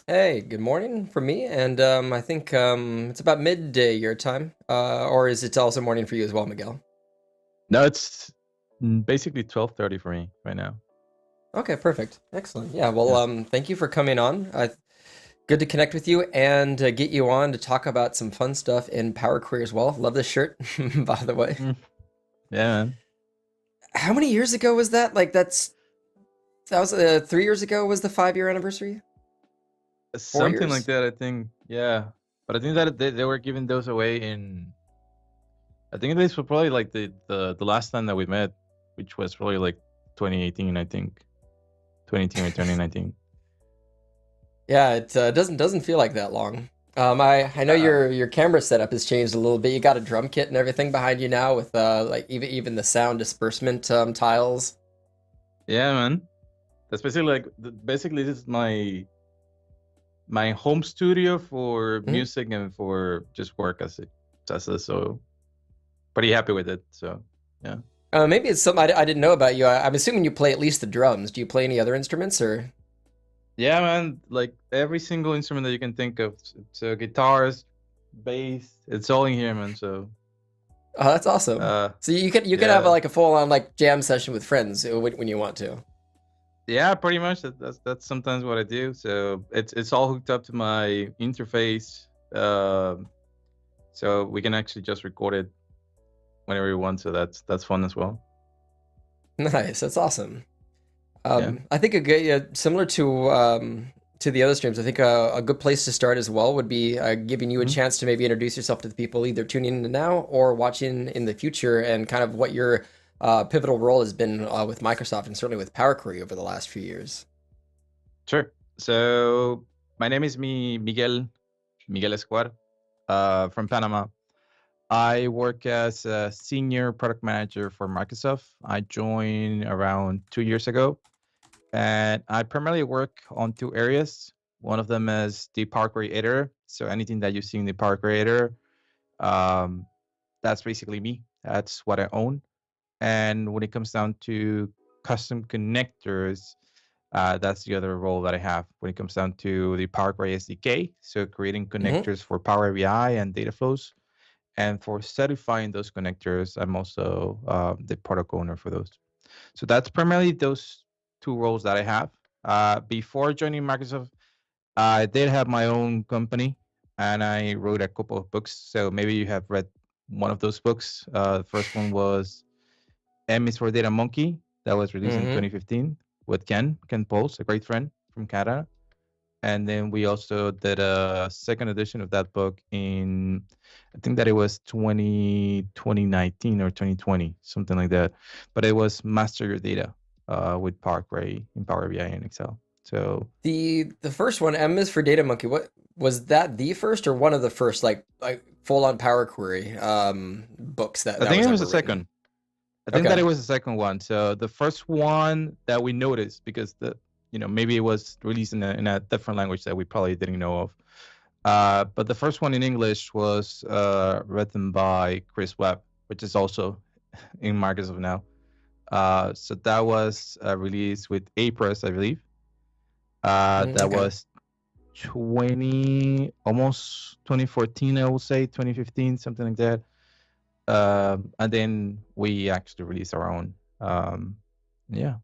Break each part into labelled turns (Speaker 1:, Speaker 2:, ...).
Speaker 1: Hey, good morning from me, and I think it's about midday your time, or is it also morning for you as well, Miguel?
Speaker 2: No, it's basically 12:30 for me right now.
Speaker 1: Okay, perfect, excellent. Yeah, well,
Speaker 2: Yeah.
Speaker 1: thank you for coming on. Good to connect with you and get you on to talk about some fun stuff in Power Query as well. Love this shirt, by the way.
Speaker 2: Mm. Yeah, man.
Speaker 1: How many years ago was that? That was 3 years ago. Was the 5 year anniversary? Four
Speaker 2: Something like
Speaker 1: years?
Speaker 2: that, I think. Yeah. But I think that they were giving those away I think this was probably like the last time that we met, which was probably like 2018, I think. 2018 or 2019.
Speaker 1: Yeah, it doesn't feel like that long. I know
Speaker 2: Uh,
Speaker 1: your camera setup has changed a little bit. You got a drum kit and everything behind you now with like even the sound disbursement tiles.
Speaker 2: yeah, man. That's basically basically this is my home studio for
Speaker 1: Mhm.
Speaker 2: music and for just work as it does it. So pretty happy with it. So yeah.
Speaker 1: Maybe it's something I didn't know about you. I'm assuming you play at least the drums. Do you play any other instruments or?
Speaker 2: Yeah, man. Like every single instrument that you can think of. So guitars, bass, it's all in here, man. So
Speaker 1: Oh, that's awesome.
Speaker 2: uh
Speaker 1: So you could have
Speaker 2: yeah.
Speaker 1: like a full on like jam session with friends when you want to.
Speaker 2: Yeah, pretty much that's sometimes what I do. So it's all hooked up to my interface. So we can actually just record it whenever we want. So that's fun as well.
Speaker 1: Nice, that's awesome.
Speaker 2: Yeah.
Speaker 1: I think a good, yeah, similar to the other streams. I think a good place to start as well would be giving you a
Speaker 2: Mhm.
Speaker 1: chance to maybe introduce yourself to the people either tuning in now or watching in the future, and kind of what your pivotal role has been with Microsoft and certainly with Power Query over the last few years.
Speaker 2: Sure. So my name is Miguel Escobar, from Panama. I work as a senior product manager for Microsoft. I joined around 2 years ago, and I primarily work on two areas. One of them is the Power Creator. So anything that you see in the Power Creator, um, that's basically me. That's what I own. And when it comes down to custom connectors, that's the other role that I have when it comes down to the Power Query SDK. So creating
Speaker 1: Hmm.
Speaker 2: connectors for Power BI and Dataflows, and for certifying those connectors, I'm also the product owner for those. So that's primarily those two roles that I have. Before joining Microsoft, I did have my own company, and I wrote a couple of books. So maybe you have read one of those books. The first one was M is for Data Monkey, that was released in
Speaker 1: Hmm.
Speaker 2: 2015 with Ken Poles, a great friend from Canada. And then we also did a second edition of that book in, I think that it was 2019 or 2020, something like that. But it was Master Your Data, with Power Query in Power BI and Excel. So
Speaker 1: The first one, M is for Data Monkey. What was that? The first or one of the first like full on Power Query books
Speaker 2: I
Speaker 1: that
Speaker 2: think
Speaker 1: was
Speaker 2: it was
Speaker 1: ever
Speaker 2: the
Speaker 1: written?
Speaker 2: second. I think that
Speaker 1: Okay.
Speaker 2: it was the second one. So the first one that we noticed, because maybe it was released in a different language that we probably didn't know of. But the first one in English was written by Chris Webb, which is also in Microsoft now. So that was released with A Press, I believe. That
Speaker 1: Okay.
Speaker 2: was almost 2014, I will say 2015, something like that. And then we actually released our own. Yeah,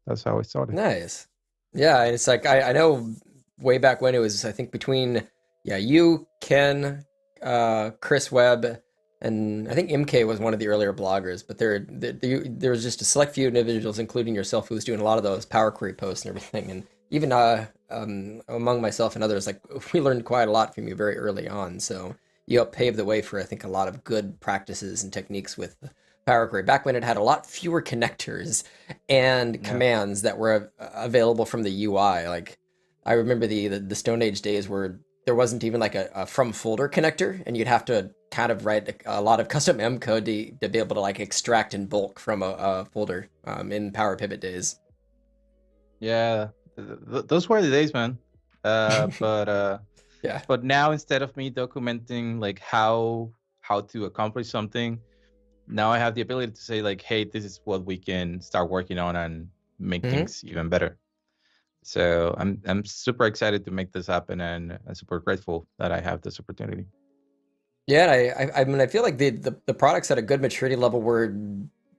Speaker 2: that's how it started.
Speaker 1: Nice. Yeah, and it's like I know way back when it was, I think between, yeah, you, Ken, Chris Webb, and I think MK was one of the earlier bloggers, but there was just a select few individuals, including yourself, who was doing a lot of those Power Query posts and everything. And even among myself and others, like we learned quite a lot from you very early on. So you helped pave the way for, I think, a lot of good practices and techniques with Power Query back when it had a lot fewer connectors and
Speaker 2: Yeah.
Speaker 1: commands that were available from the UI. Like I remember the Stone Age days where there wasn't even like a from folder connector, and you'd have to kind of write a lot of custom M code to be able to like extract in bulk from a folder in Power Pivot days.
Speaker 2: Yeah, those were the days, man. Uh, but uh,
Speaker 1: Yeah.
Speaker 2: but now, instead of me documenting like how to accomplish something, now I have the ability to say like, hey, this is what we can start working on and make
Speaker 1: Hmm.
Speaker 2: things even better. So I'm super excited to make this happen, and I'm super grateful that I have this opportunity.
Speaker 1: Yeah, I mean, I feel like the product's at a good maturity level where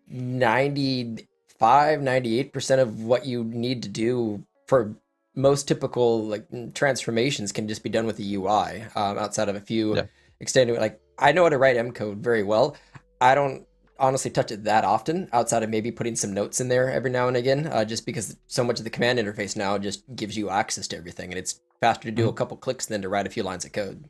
Speaker 1: 98% of what you need to do for most typical like transformations can just be done with the UI, outside of a few
Speaker 2: Yeah,
Speaker 1: extended, like I know how to write M code very well. I don't honestly touch it that often outside of maybe putting some notes in there every now and again, just because so much of the command interface now just gives you access to everything and it's faster to do a
Speaker 2: mhm.
Speaker 1: couple clicks than to write a few lines of code.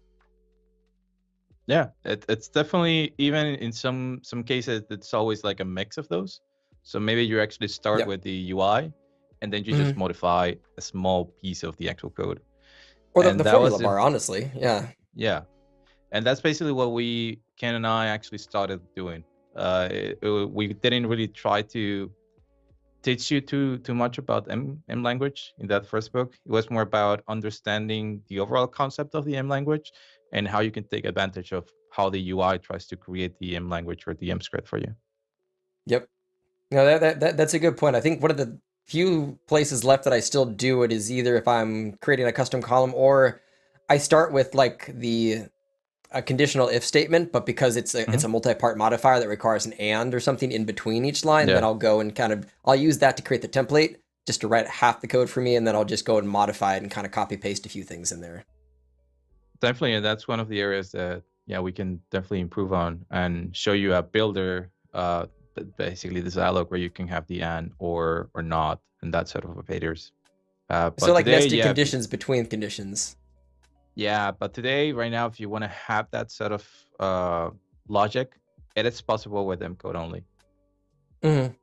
Speaker 2: Yeah. It's definitely, even in some cases, it's always like a mix of those. So maybe you actually start
Speaker 1: Yep.
Speaker 2: with the UI, and then you just
Speaker 1: Mhm.
Speaker 2: modify a small piece of the actual code.
Speaker 1: Or the,
Speaker 2: And
Speaker 1: the
Speaker 2: that was
Speaker 1: formula
Speaker 2: the
Speaker 1: bar, honestly. Yeah.
Speaker 2: yeah, and that's basically what Ken and I actually started doing. We didn't really try to teach you too much about M language in that first book. It was more about understanding the overall concept of the M language and how you can take advantage of how the UI tries to create the M language or the M script for you.
Speaker 1: Yep. No, that's a good point. I think one of the few places left that I still do it is either if I'm creating a custom column or I start with like the a conditional if statement, but because it's
Speaker 2: Hmm.
Speaker 1: a multi-part modifier that requires an and or something in between each line, then
Speaker 2: Yeah,
Speaker 1: I'll go and kind of I'll use that to create the template just to write half the code for me, and then I'll just go and modify it and kind of copy paste a few things in there.
Speaker 2: definitely, and that's one of the areas that we can definitely improve on and show you a builder. Basically, this dialog where you can have the and or not and that sort of operators.
Speaker 1: So
Speaker 2: But
Speaker 1: like
Speaker 2: today,
Speaker 1: nested
Speaker 2: yeah,
Speaker 1: conditions between conditions.
Speaker 2: yeah, but today, right now, if you want to have that sort of logic, it is possible with M code only.
Speaker 1: Mhm.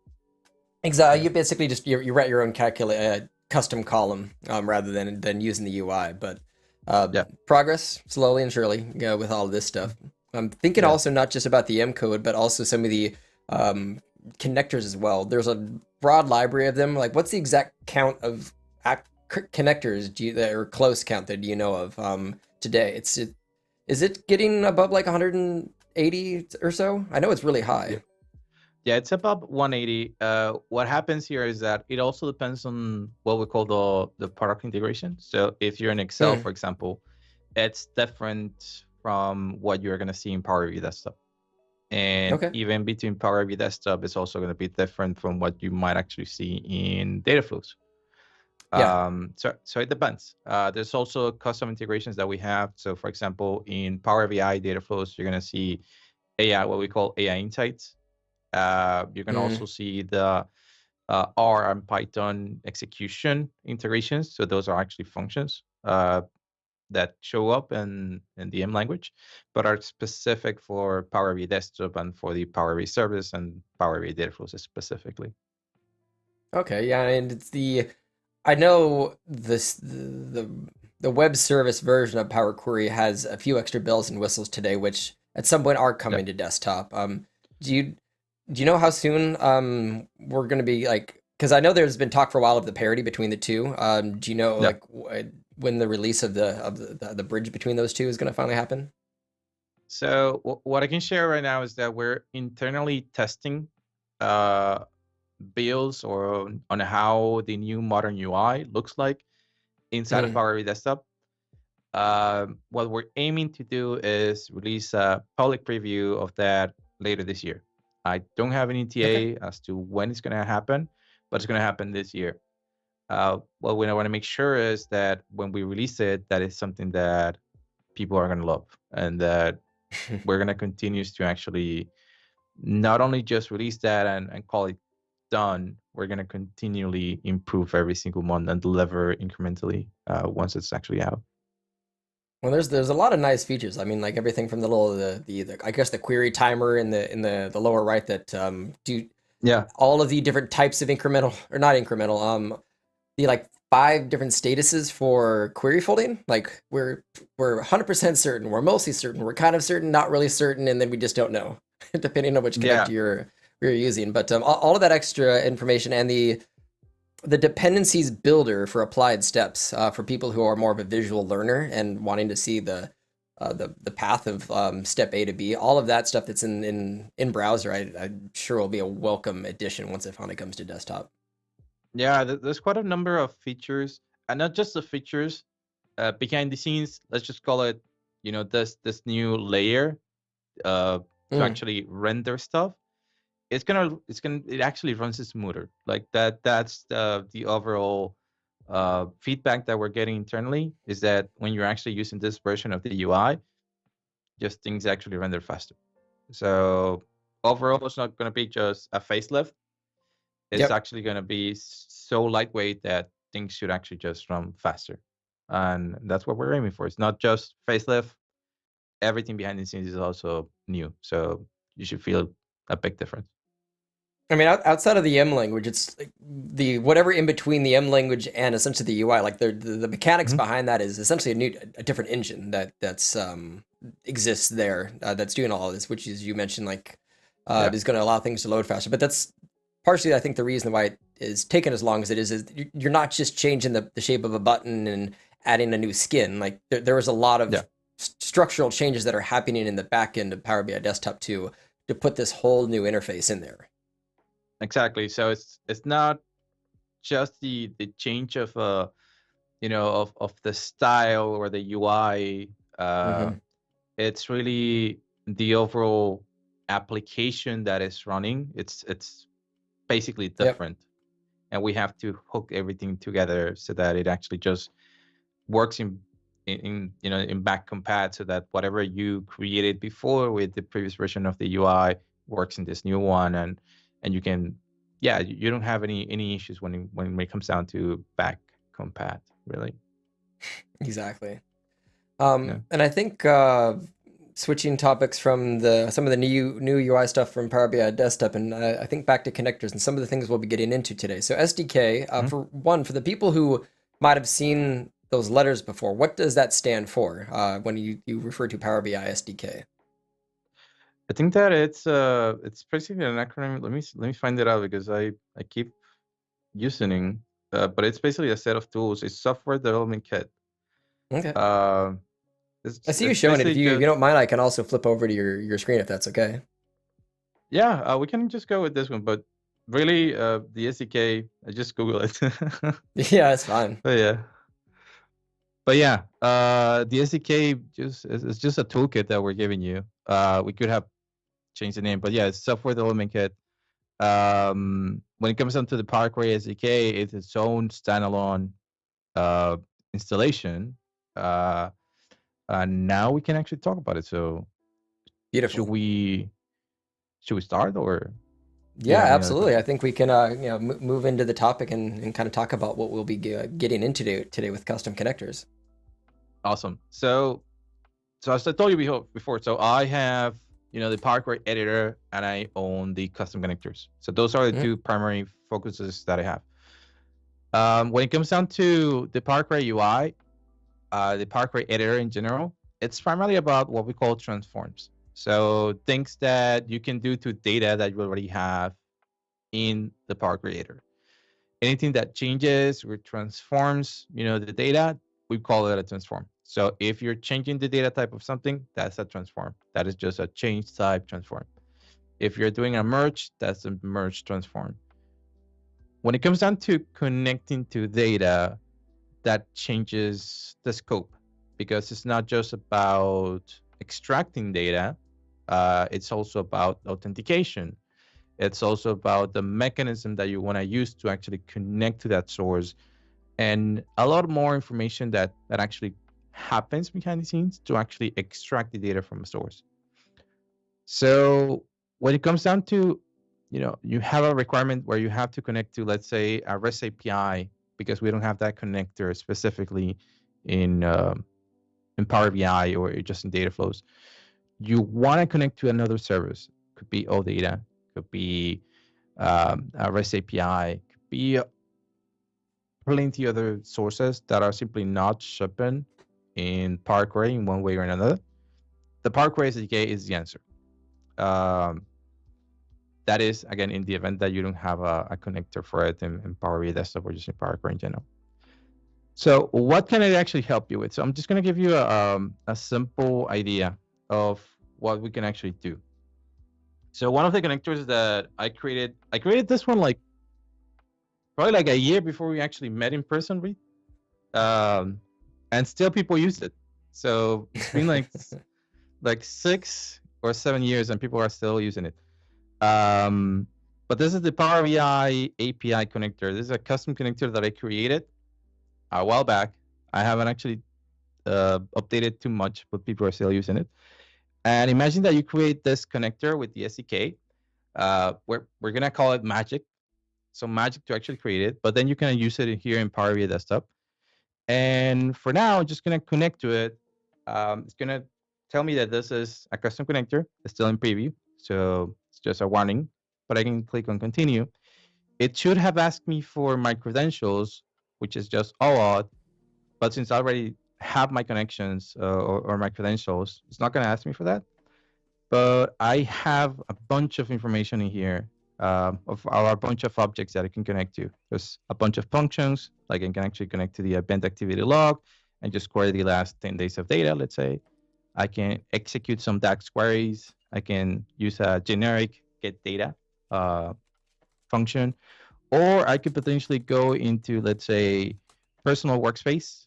Speaker 1: Exactly.
Speaker 2: Yeah,
Speaker 1: You basically just you write your own calculate custom column, rather than using the UI. But
Speaker 2: yeah,
Speaker 1: progress slowly and surely, with all of this stuff. I'm thinking
Speaker 2: yeah.
Speaker 1: also not just about the M code, but also some of the um, connectors as well. There's a broad library of them. Like, what's the exact count of connectors that or close count that you know of today? Is it getting above like 180 or so? I know it's really
Speaker 2: Yeah,
Speaker 1: high.
Speaker 2: yeah, it's about 180. What happens here is that it also depends on what we call the product integration. So if you're in Excel,
Speaker 1: Mm,
Speaker 2: for example, it's different from what you're going to see in Power BI Desktop. And
Speaker 1: okay.
Speaker 2: even between Power BI Desktop, it's also going to be different from what you might actually see in Dataflows.
Speaker 1: Yeah.
Speaker 2: So it depends. There's also custom integrations that we have. So for example, in Power BI Dataflows, you're going to see AI, what we call AI insights. You can
Speaker 1: Mm,
Speaker 2: also see the R and Python execution integrations. So those are actually functions that show up in the M language, but are specific for Power BI Desktop and for the Power BI service and Power BI Dataflows specifically.
Speaker 1: okay. Yeah, and it's the I know the web service version of Power Query has a few extra bells and whistles today, which at some point are
Speaker 2: Yeah.
Speaker 1: coming to desktop. Do you do you know how soon we're going to be like? Because I know there's been talk for a while of the parity between the two. Do you know
Speaker 2: Yeah.
Speaker 1: like when the release of the bridge between those two is going to finally happen?
Speaker 2: So what I can share right now is that we're internally testing uh, builds or on how the new modern UI looks like inside of
Speaker 1: Mm,
Speaker 2: Power BI Desktop. What we're aiming to do is release a public preview of that later this year. I don't have an
Speaker 1: okay.
Speaker 2: ETA as to when it's going to happen, but it's going to happen this year. What we want to make sure is that when we release it, that is something that people are going to love, and that we're going to continue to actually not only just release that and call it done. We're going to continually improve every single month and deliver incrementally once it's actually out.
Speaker 1: Well, there's a lot of nice features. I mean, like everything from the little the I guess the query timer in the lower right that do
Speaker 2: Yeah,
Speaker 1: all of the different types of incremental or not incremental the like five different statuses for query folding. Like we're 100% certain, we're mostly certain, we're kind of certain, not really certain, and then we just don't know depending on which connector
Speaker 2: yeah,
Speaker 1: you're using. But all of that extra information and the dependencies builder for applied steps, for people who are more of a visual learner and wanting to see the path of step A to B. All of that stuff that's in browser, I'm sure will be a welcome addition once it finally comes to desktop.
Speaker 2: Yeah, there's quite a number of features, and not just the features behind the scenes. Let's just call it, this new layer to
Speaker 1: Mm,
Speaker 2: actually render stuff. It actually runs smoother. Like that. That's the overall feedback that we're getting internally, is that when you're actually using this version of the UI, just things actually render faster. So overall, it's not going to be just a facelift. It's
Speaker 1: yep.
Speaker 2: actually going to be so lightweight that things should actually just run faster. And that's what we're aiming for. It's not just facelift. Everything behind the scenes is also new. So you should feel a big difference.
Speaker 1: I mean, outside of the M language, it's like the whatever in between the M language and essentially the UI. Like the mechanics
Speaker 2: Mhm.
Speaker 1: behind that is essentially a different engine that's exists there that's doing all of this, which is you mentioned like
Speaker 2: Yeah.
Speaker 1: is going to allow things to load faster. But that's partially, I think, the reason why it is taken as long as it is you're not just changing the shape of a button and adding a new skin. Like there was a lot
Speaker 2: Yeah.
Speaker 1: of structural changes that are happening in the back end of Power BI Desktop to put this whole new interface in there.
Speaker 2: Exactly. So it's not just the change of of the style or the UI.
Speaker 1: Hmm.
Speaker 2: It's really the overall application that is running. It's basically
Speaker 1: Yep.
Speaker 2: different, and we have to hook everything together so that it actually just works in back compat, so that whatever you created before with the previous version of the UI works in this new one, and you can, yeah, you don't have any issues when it comes down to back compat, really.
Speaker 1: Exactly.
Speaker 2: Yeah.
Speaker 1: And I think switching topics from the some of the new UI stuff from Power BI Desktop, and I think back to connectors and some of the things we'll be getting into today. So SDK,
Speaker 2: Mhm.
Speaker 1: for one, for the people who might have seen those letters before, what does that stand for when you refer to Power BI SDK?
Speaker 2: I think that it's basically an acronym. Let me find it out because I keep using, but it's basically a set of tools. It's software development kit.
Speaker 1: Okay.
Speaker 2: Uh,
Speaker 1: I
Speaker 2: it's
Speaker 1: see you
Speaker 2: it's
Speaker 1: showing it.
Speaker 2: basically
Speaker 1: If you
Speaker 2: just,
Speaker 1: don't mind, I can also flip over to your screen if that's okay.
Speaker 2: yeah. We can just go with this one, but really, the SDK, I just Google it.
Speaker 1: Yeah, it's fine.
Speaker 2: But yeah, but yeah, the SDK just is just a toolkit that we're giving you. We could have changed the name, but yeah, it's software development kit. When it comes down to the Power Query SDK, it's its own standalone uh, installation. Uh, and now we can actually talk about it. So should
Speaker 1: Beautiful.
Speaker 2: we should we start, or do you
Speaker 1: Yeah,
Speaker 2: have any other
Speaker 1: absolutely. I
Speaker 2: questions?
Speaker 1: think we can move into the topic and kind of talk about what we'll be getting into today with custom connectors.
Speaker 2: Awesome. So as I told you before, so I have the Power Query editor, and I own the custom connectors. So those are the
Speaker 1: Mhm.
Speaker 2: two primary focuses that I have. When it comes down to the Power Query UI, the Power Query editor in general, it's primarily about what we call transforms. So things that you can do to data that you already have in the Power Creator. Anything that changes or transforms, the data, we call it a transform. So if you're changing the data type of something, that's a transform. That is just a change type transform. If you're doing a merge, that's a merge transform. When it comes down to connecting to data, that changes the scope, because it's not just about extracting data, it's also about authentication. It's also about the mechanism that you want to use to actually connect to that source, and a lot more information that actually happens behind the scenes to actually extract the data from a source. So when it comes down to, you have a requirement where you have to connect to, let's say, a REST API, because we don't have that connector specifically in in Power BI or just in Dataflows. You want to connect to another service. Could be OData, could be a REST API, could be plenty other sources that are simply not shipping in Power Query in one way or another. The Power Query SDK is the answer. Um, that is, again, in the event that you don't have a connector for it in Power BI Desktop or just in Power Query in general. So what can it actually help you with? So I'm just going to give you a simple idea of what we can actually do. So one of the connectors that I created this one like probably like a year before we actually met in person, Reed. And still people use it. So it's been like 6 or 7 years, and people are still using it. But this is the Power BI API connector. This is a custom connector that I created a while back. I haven't actually updated too much, but people are still using it. And imagine that you create this connector with the SDK. We're gonna call it Magic. So Magic to actually create it, but then you can use it here in Power BI Desktop. And for now, I'm just gonna connect to it. It's gonna tell me that this is a custom connector. It's still in preview, so it's just a warning. But I can click on continue. It should have asked me for my credentials, which is just OAuth. But since I already have my connections or my credentials, it's not gonna ask me for that. But I have a bunch of information in here of a bunch of objects that I can connect to. There's a bunch of functions, like I can actually connect to the event activity log and just query the last 10 days of data, let's say. I can execute some DAX queries. I can use a generic get data function, or I could potentially go into, let's say, personal workspace,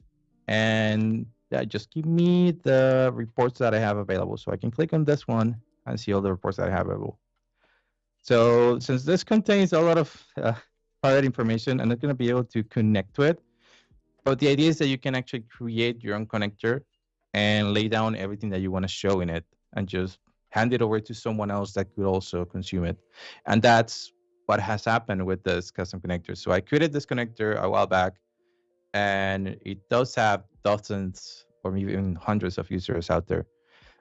Speaker 2: and just give me the reports that I have available. So I can click on this one and see all the reports that I have available. So since this contains a lot of private information, I'm not going to be able to connect to it. But the idea is that you can actually create your own connector and lay down everything that you want to show in it and just hand it over to someone else that could also consume it. And that's what has happened with this custom connector. So I created this connector a while back, and it does have dozens or even hundreds of users out there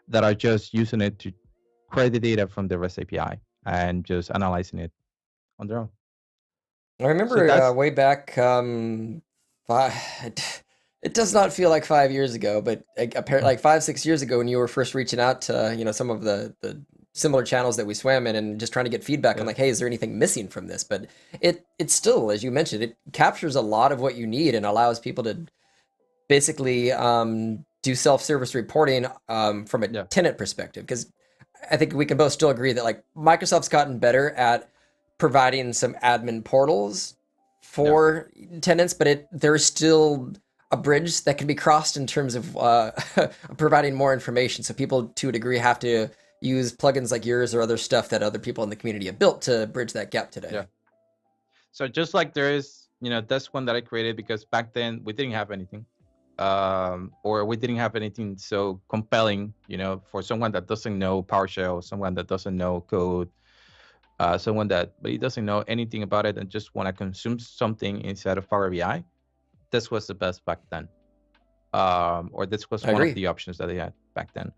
Speaker 2: that are just using it to query the data from the REST API and just analyzing it on their own.
Speaker 1: I remember way back, it does not feel like 5 years ago, but apparently like 5, 6 years ago when you were first reaching out to, some of the similar channels that we swam in and just trying to get feedback on like, hey, is there anything missing from this? But it's still, as you mentioned, it captures a lot of what you need and allows people to basically do self-service reporting from a tenant perspective. Because I think we can both still agree that like Microsoft's gotten better at providing some admin portals for tenants, but there's still a bridge that can be crossed in terms of providing more information. So people, to a degree, have to use plugins like yours or other stuff that other people in the community have built to bridge that gap today.
Speaker 2: Yeah. So just like there is, this one that I created because back then we didn't have anything, or we didn't have anything so compelling, for someone that doesn't know PowerShell, someone that doesn't know code, someone that he doesn't know anything about it and just want to consume something inside of Power BI. This was the best back then, or this was one of the options that they had back then.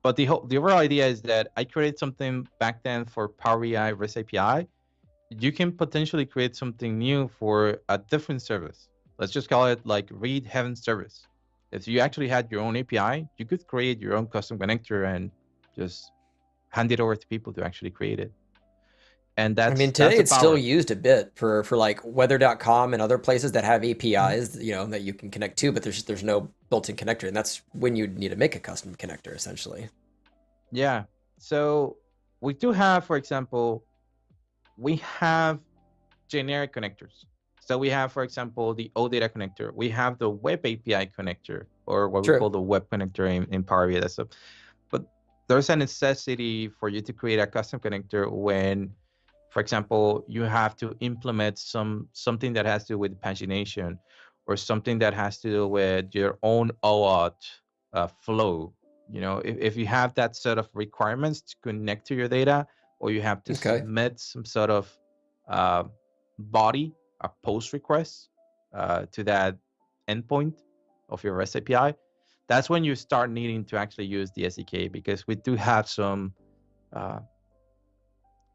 Speaker 2: But the overall idea is that I created something back then for Power BI REST API. You can potentially create something new for a different service. Let's just call it like Read Heaven service. If you actually had your own API, you could create your own custom connector and just hand it over to people to actually create it. And
Speaker 1: today it's still used a bit for like weather.com and other places that have APIs, that you can connect to, but there's no built-in connector, and that's when you need to make a custom connector, essentially.
Speaker 2: Yeah. So we do have, for example, we have generic connectors. So we have, for example, the OData connector. We have the Web API connector, or what we call the Web connector in Power BI Desktop. But there's a necessity for you to create a custom connector when, for example, you have to implement something that has to do with pagination, or something that has to do with your own OAuth flow. If you have that set of requirements to connect to your data, or you have to submit some sort of body, a post request to that endpoint of your REST API, that's when you start needing to actually use the SDK, because we do have some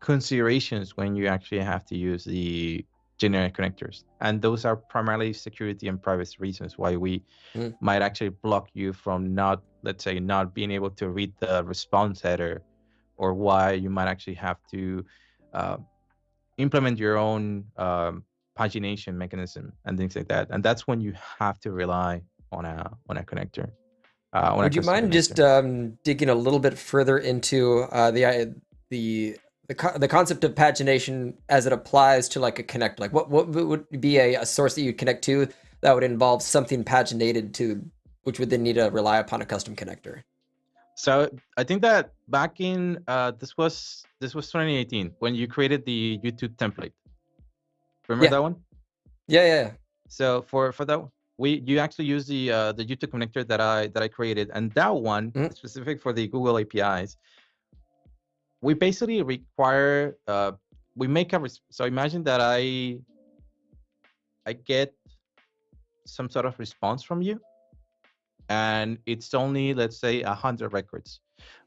Speaker 2: considerations when you actually have to use the generic connectors, and those are primarily security and privacy reasons why we might actually block you from not being able to read the response header, or why you might actually have to implement your own pagination mechanism and things like that. And that's when you have to rely on a connector.
Speaker 1: Would you mind just digging a little bit further into the the concept of pagination as it applies to like a connect, like what would be a source that you'd connect to that would involve something paginated to, which would then need to rely upon a custom connector.
Speaker 2: So I think that back in this was 2018 when you created the YouTube template. Remember that one?
Speaker 1: Yeah.
Speaker 2: So for that one, you actually use the YouTube connector that I created, and that one specific for the Google APIs. We basically require we make a so imagine that I get some sort of response from you, and it's only, let's say, 100 records,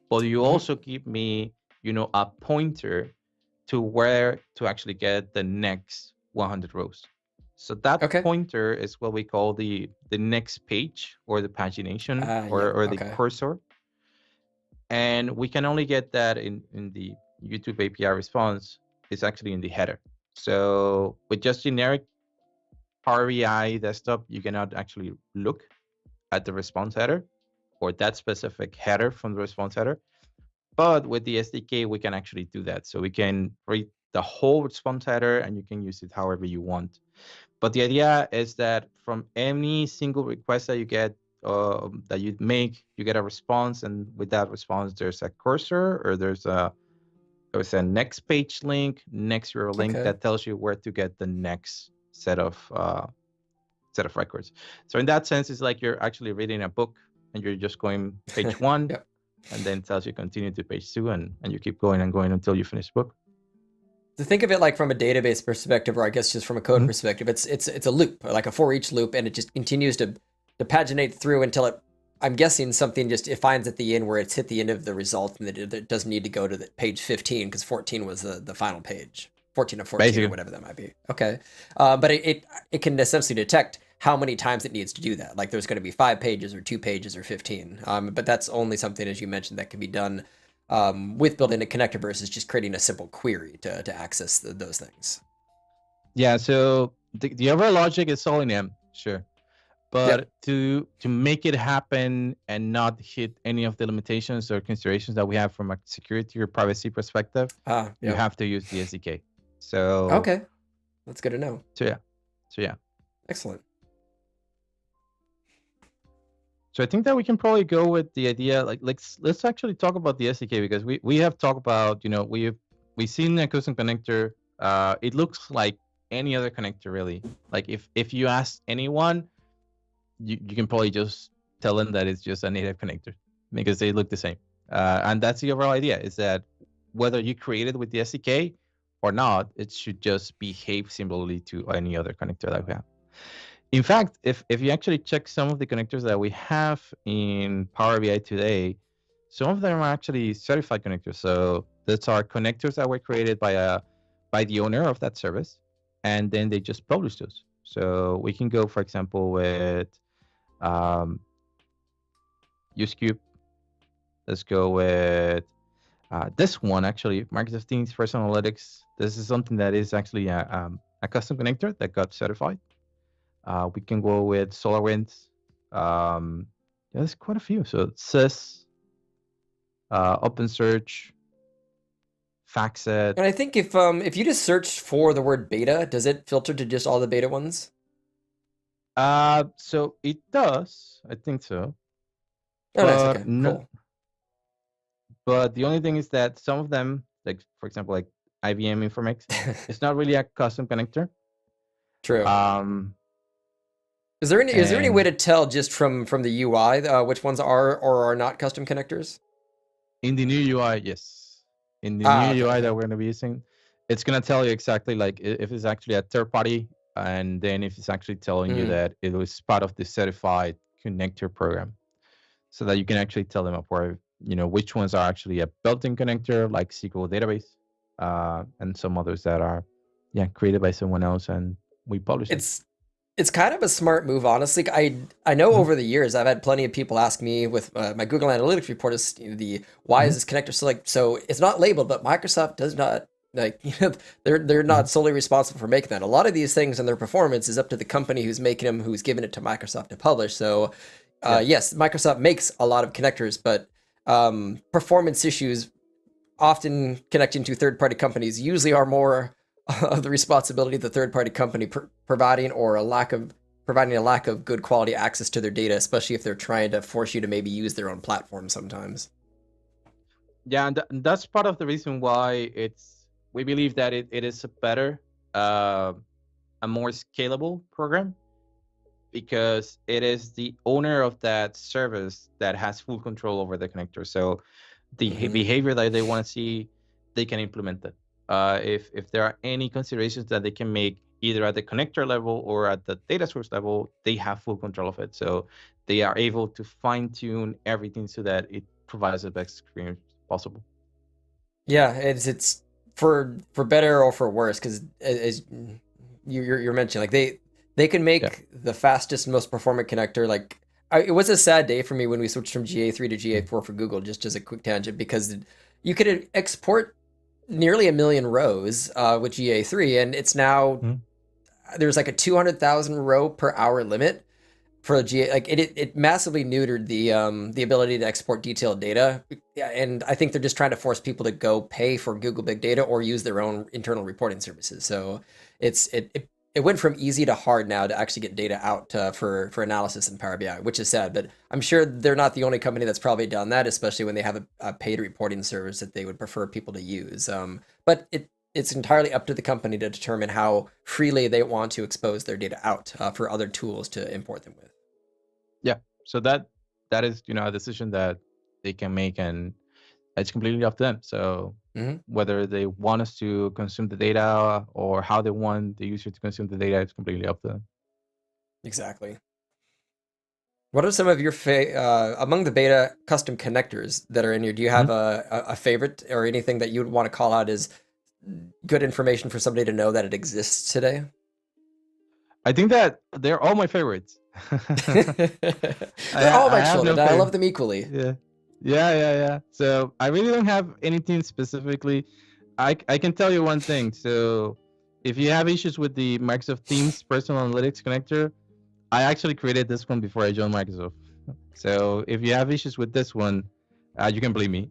Speaker 2: but you also give me, a pointer to where to actually get the next 100 rows. So that pointer is what we call the next page, or the pagination, or the cursor. And we can only get that in the YouTube API response. It's actually in the header. So with just generic Power BI desktop, you cannot actually look at the response header or that specific header from the response header. But with the SDK, we can actually do that. So we can read the whole response header, and you can use it however you want. But the idea is that from any single request that you get, that you make, you get a response, and with that response, there's a cursor, or there's a next page link, next URL link that tells you where to get the next set of records. So in that sense, it's like you're actually reading a book, and you're just going page 1, and then tells you continue to page 2, and you keep going and going until you finish the book.
Speaker 1: To think of it like from a database perspective, or I guess just from a code perspective, it's a loop, like a for each loop, and it just continues to paginate through until it, I'm guessing something just, it finds at the end where it's hit the end of the result, and that it doesn't need to go to the page 15 because 14 was the final page, 14 of 14 or whatever that might be. But it can essentially detect how many times it needs to do that. Like there's going to be 5 pages or 2 pages or 15. But that's only something, as you mentioned, that can be done with building a connector versus just creating a simple query to access those things.
Speaker 2: Yeah, so the overall logic is all in M, sure. But to make it happen and not hit any of the limitations or considerations that we have from a security or privacy perspective, you have to use the SDK. So
Speaker 1: that's good to know.
Speaker 2: So yeah.
Speaker 1: Excellent.
Speaker 2: So I think that we can probably go with the idea, like let's actually talk about the SDK, because we have talked about, we've seen a custom connector. It looks like any other connector, really. Like if you ask anyone, you can probably just tell them that it's just a native connector, because they look the same. And that's the overall idea, is that whether you create it with the SDK or not, it should just behave similarly to any other connector that we have. In fact, if you actually check some of the connectors that we have in Power BI today, some of them are actually certified connectors. So those are connectors that were created by the owner of that service, and then they just publish those. So we can go, for example, with UseCube. Let's go with this one, actually, Microsoft Teams Personal Analytics. This is something that is actually a custom connector that got certified. We can go with SolarWinds. There's quite a few. So Sys, OpenSearch, FactSet.
Speaker 1: And I think if you just search for the word beta, does it filter to just all the beta ones?
Speaker 2: So it does. I think so.
Speaker 1: Oh, nice. Okay, cool.
Speaker 2: But the only thing is that some of them, like for example, like IBM Informatics, it's not really a custom connector.
Speaker 1: True. Is there any way to tell just from the UI which ones are or are not custom connectors?
Speaker 2: In the new UI, yes. In the new UI that we're going to be using, it's going to tell you exactly like if it's actually a third party, and then if it's actually telling you that it was part of the certified connector program, so that you can actually tell them apart, which ones are actually a built-in connector like SQL database, and some others that are created by someone else and we publish it.
Speaker 1: It's kind of a smart move, honestly. I know over the years I've had plenty of people ask me with my Google Analytics report is why is this connector so it's not labeled, but Microsoft does not they're not solely responsible for making that. A lot of these things and their performance is up to the company who's making them, who's given it to Microsoft to publish. So yes, Microsoft makes a lot of connectors, but performance issues often connecting to third-party companies usually are more of the responsibility of the third-party company providing a lack of good quality access to their data, especially if they're trying to force you to maybe use their own platform sometimes.
Speaker 2: Yeah, and that's part of the reason why we believe that it is a better, a more scalable program, because it is the owner of that service that has full control over the connector. So the behavior that they want to see, they can implement it. If there are any considerations that they can make either at the connector level or at the data source level, they have full control of it. So they are able to fine tune everything so that it provides the best experience possible.
Speaker 1: Yeah, it's for better or for worse, because as you're mentioning, like they can make the fastest, most performant connector. Like it was a sad day for me when we switched from GA3 to GA4 for Google. Just as a quick tangent, because you could export nearly 1 million rows with GA3, and it's now there's like a 200,000 row per hour limit for GA. Like it massively neutered the ability to export detailed data. Yeah, and I think they're just trying to force people to go pay for Google Big Data or use their own internal reporting services. So it went from easy to hard now to actually get data out for analysis in Power BI, which is sad. But I'm sure they're not the only company that's probably done that, especially when they have a paid reporting service that they would prefer people to use. But it's entirely up to the company to determine how freely they want to expose their data out for other tools to import them with.
Speaker 2: Yeah, so that is a decision that they can make, and it's completely up to them. So whether they want us to consume the data or how they want the user to consume the data, it's completely up to them.
Speaker 1: Exactly. What are some of your among the beta custom connectors that are in here? Do you have a favorite or anything that you would want to call out as good information for somebody to know that it exists today?
Speaker 2: I think that they're all my favorites.
Speaker 1: They're all my children. I love them equally.
Speaker 2: Yeah. So I really don't have anything specifically. I can tell you one thing. So if you have issues with the Microsoft Teams Personal Analytics connector, I actually created this one before I joined Microsoft. So if you have issues with this one, you can blame me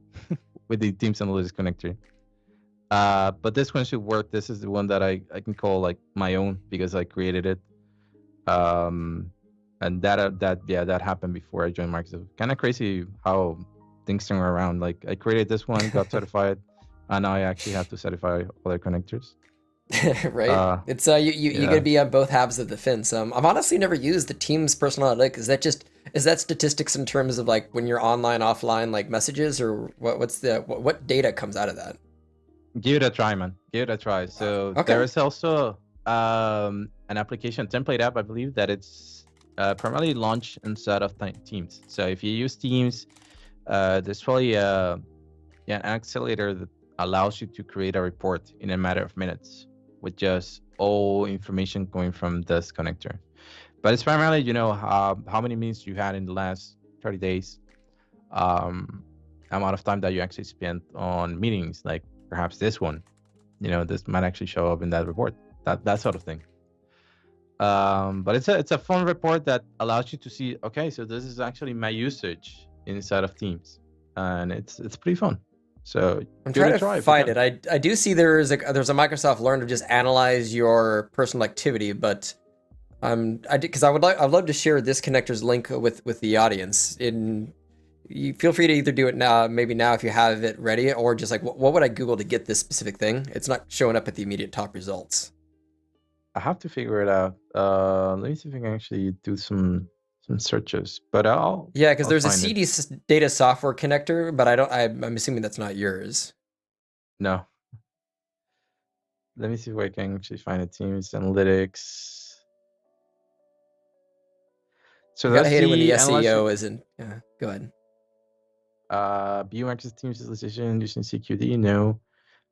Speaker 2: with the Teams Analytics connector. But this one should work. This is the one that I can call like my own because I created it. And that happened before I joined Microsoft. Kind of crazy how things turn around. Like I created this one, got certified, and now I actually have to certify other connectors.
Speaker 1: Right. It's you gotta be on both halves of the fence. I've honestly never used the Teams Personal Analytics. Is that statistics in terms of like when you're online, offline, like messages, or what data comes out of that?
Speaker 2: Give it a try, man. Give it a try. So there is also an application template app, I believe, that it's primarily launched inside of Teams. So if you use Teams, there's probably an accelerator that allows you to create a report in a matter of minutes with just all information going from this connector. But it's primarily, how many minutes you had in the last 30 days, amount of time that you actually spent on meetings, like perhaps this one, this might actually show up in that report, that sort of thing. But it's a fun report that allows you to see, okay, so this is actually my usage inside of Teams, and it's pretty fun. So
Speaker 1: I'm trying to find it. I do see there's a Microsoft Learn to just analyze your personal activity, but because I'd love to share this connector's link with the audience. You feel free to either do it now, maybe now if you have it ready, or just like what would I Google to get this specific thing? It's not showing up at the immediate top results.
Speaker 2: I have to figure it out. Let me see if I can actually do some searches. But
Speaker 1: because there's a CD data software connector, but I'm assuming that's not yours.
Speaker 2: No. Let me see if I can actually find it. Teams Analytics. So
Speaker 1: you gotta hate it when the SEO isn't. Yeah, go ahead.
Speaker 2: View access Teams utilization using CQD. No.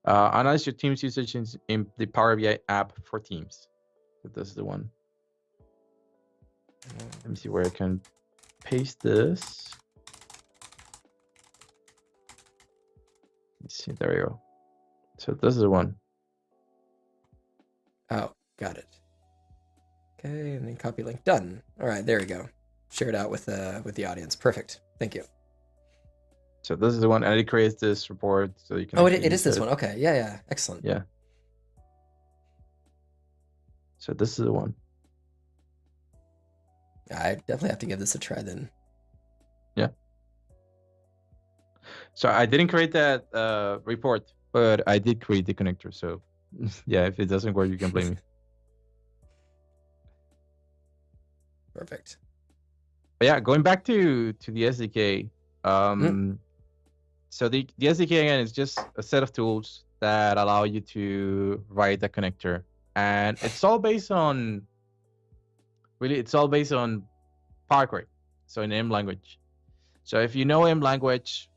Speaker 2: Analyze your Teams usage in the Power BI app for Teams. So this is the one. Let me see where I can paste this. Let's see, there we go. So this is the one.
Speaker 1: Oh, got it. Okay, and then copy link. Done. All right, there we go. Share it out with the audience. Perfect. Thank you.
Speaker 2: So this is the one, and it creates this report so you can
Speaker 1: Oh,
Speaker 2: actually
Speaker 1: it is
Speaker 2: use
Speaker 1: this
Speaker 2: it.
Speaker 1: one. Okay, yeah, excellent.
Speaker 2: Yeah. So this is the one.
Speaker 1: I definitely have to give this a try then.
Speaker 2: Yeah. So I didn't create that report, but I did create the connector. So yeah, if it doesn't work, you can blame me.
Speaker 1: Perfect.
Speaker 2: But yeah, going back to the SDK. So the SDK again is just a set of tools that allow you to write a connector, and it's all based on Parquet, so in M language. So if you know M language,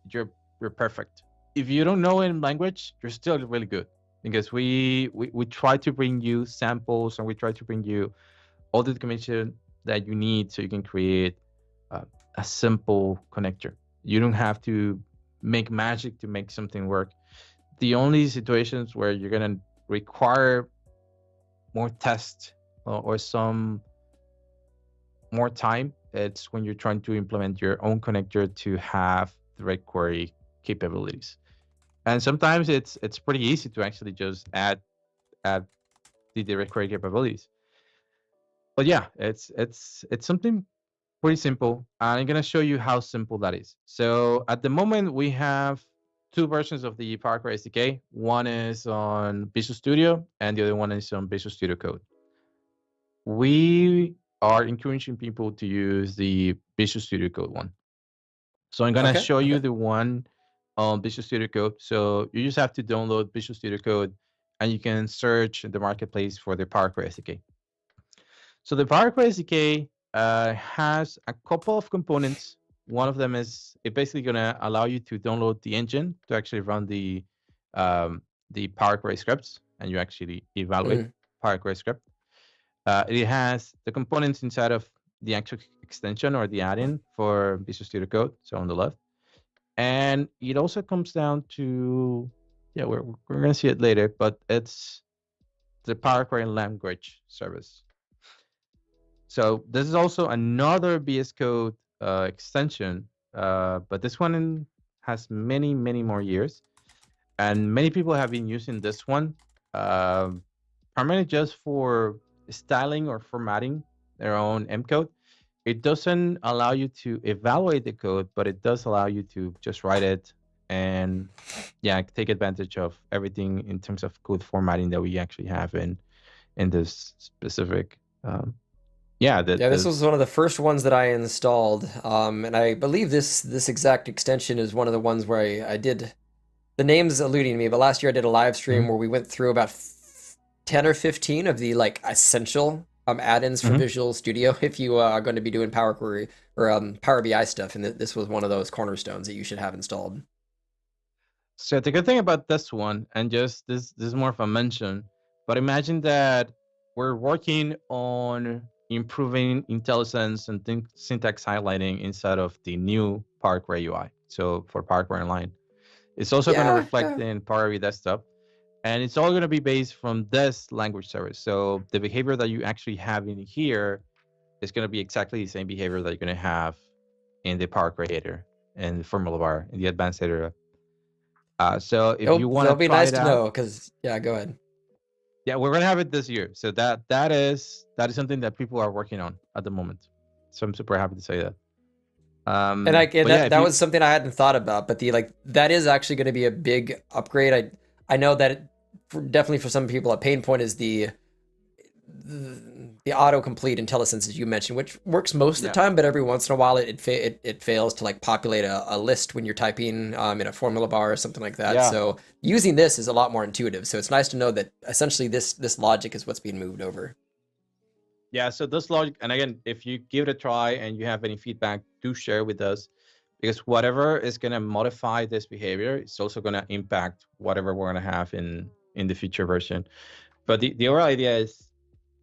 Speaker 2: you're perfect. If you don't know M language, you're still really good, because we try to bring you samples, and we try to bring you all the documentation that you need so you can create a simple connector. You don't have to make magic to make something work. The only situations where you're gonna require more tests or some more time, it's when you're trying to implement your own connector to have direct query capabilities. And sometimes it's pretty easy to actually just add the direct query capabilities. But yeah, it's something pretty simple, and I'm gonna show you how simple that is. So at the moment we have two versions of the Power Query SDK. One is on Visual Studio, and the other one is on Visual Studio Code. We are encouraging people to use the Visual Studio Code one. So I'm gonna show you the one on Visual Studio Code. So you just have to download Visual Studio Code, and you can search in the marketplace for the Power Query SDK. So the Power Query SDK has a couple of components. One of them is it basically gonna allow you to download the engine to actually run the Power Query scripts, and you actually evaluate Power Query script. It has the components inside of the actual extension or the add-in for Visual Studio Code, so on the left. And it also comes down to, yeah, we're going to see it later, but it's the Power Query language service. So this is also another VS Code extension, but this one has many, many more years. And many people have been using this one primarily just for styling or formatting their own M code. It doesn't allow you to evaluate the code, but it does allow you to just write it and take advantage of everything in terms of code formatting that we actually have in this specific.
Speaker 1: This was one of the first ones that I installed, and I believe this exact extension is one of the ones where I did. The name's eluding me, but last year I did a live stream where we went through about 10 or 15 of the like essential add-ins for Visual Studio if you are going to be doing Power Query or Power BI stuff, and this was one of those cornerstones that you should have installed.
Speaker 2: So the good thing about this one, and just this is more of a mention, but imagine that we're working on improving IntelliSense and syntax highlighting inside of the new Power Query UI. So for Power Query Online, it's also going to reflect in Power BI Desktop, and it's all going to be based from this language service. So the behavior that you actually have in here is going to be exactly the same behavior that you're going to have in the Power Query editor and the formula bar in the advanced editor. So if you want to
Speaker 1: be nice to know, because go ahead.
Speaker 2: Yeah, we're gonna have it this year. So that is something that people are working on at the moment. So I'm super happy to say that.
Speaker 1: And that was something I hadn't thought about, but that is actually going to be a big upgrade. I know that definitely for some people a pain point is the autocomplete IntelliSense, as you mentioned, which works most of the time, but every once in a while it fails to like populate a list when you're typing in a formula bar or something like that. So using this is a lot more intuitive. So it's nice to know that essentially this logic is what's being moved over.
Speaker 2: Yeah, so this logic, and again, if you give it a try and you have any feedback, do share with us, because whatever is going to modify this behavior, it's also going to impact whatever we're going to have in the future version. But the overall idea is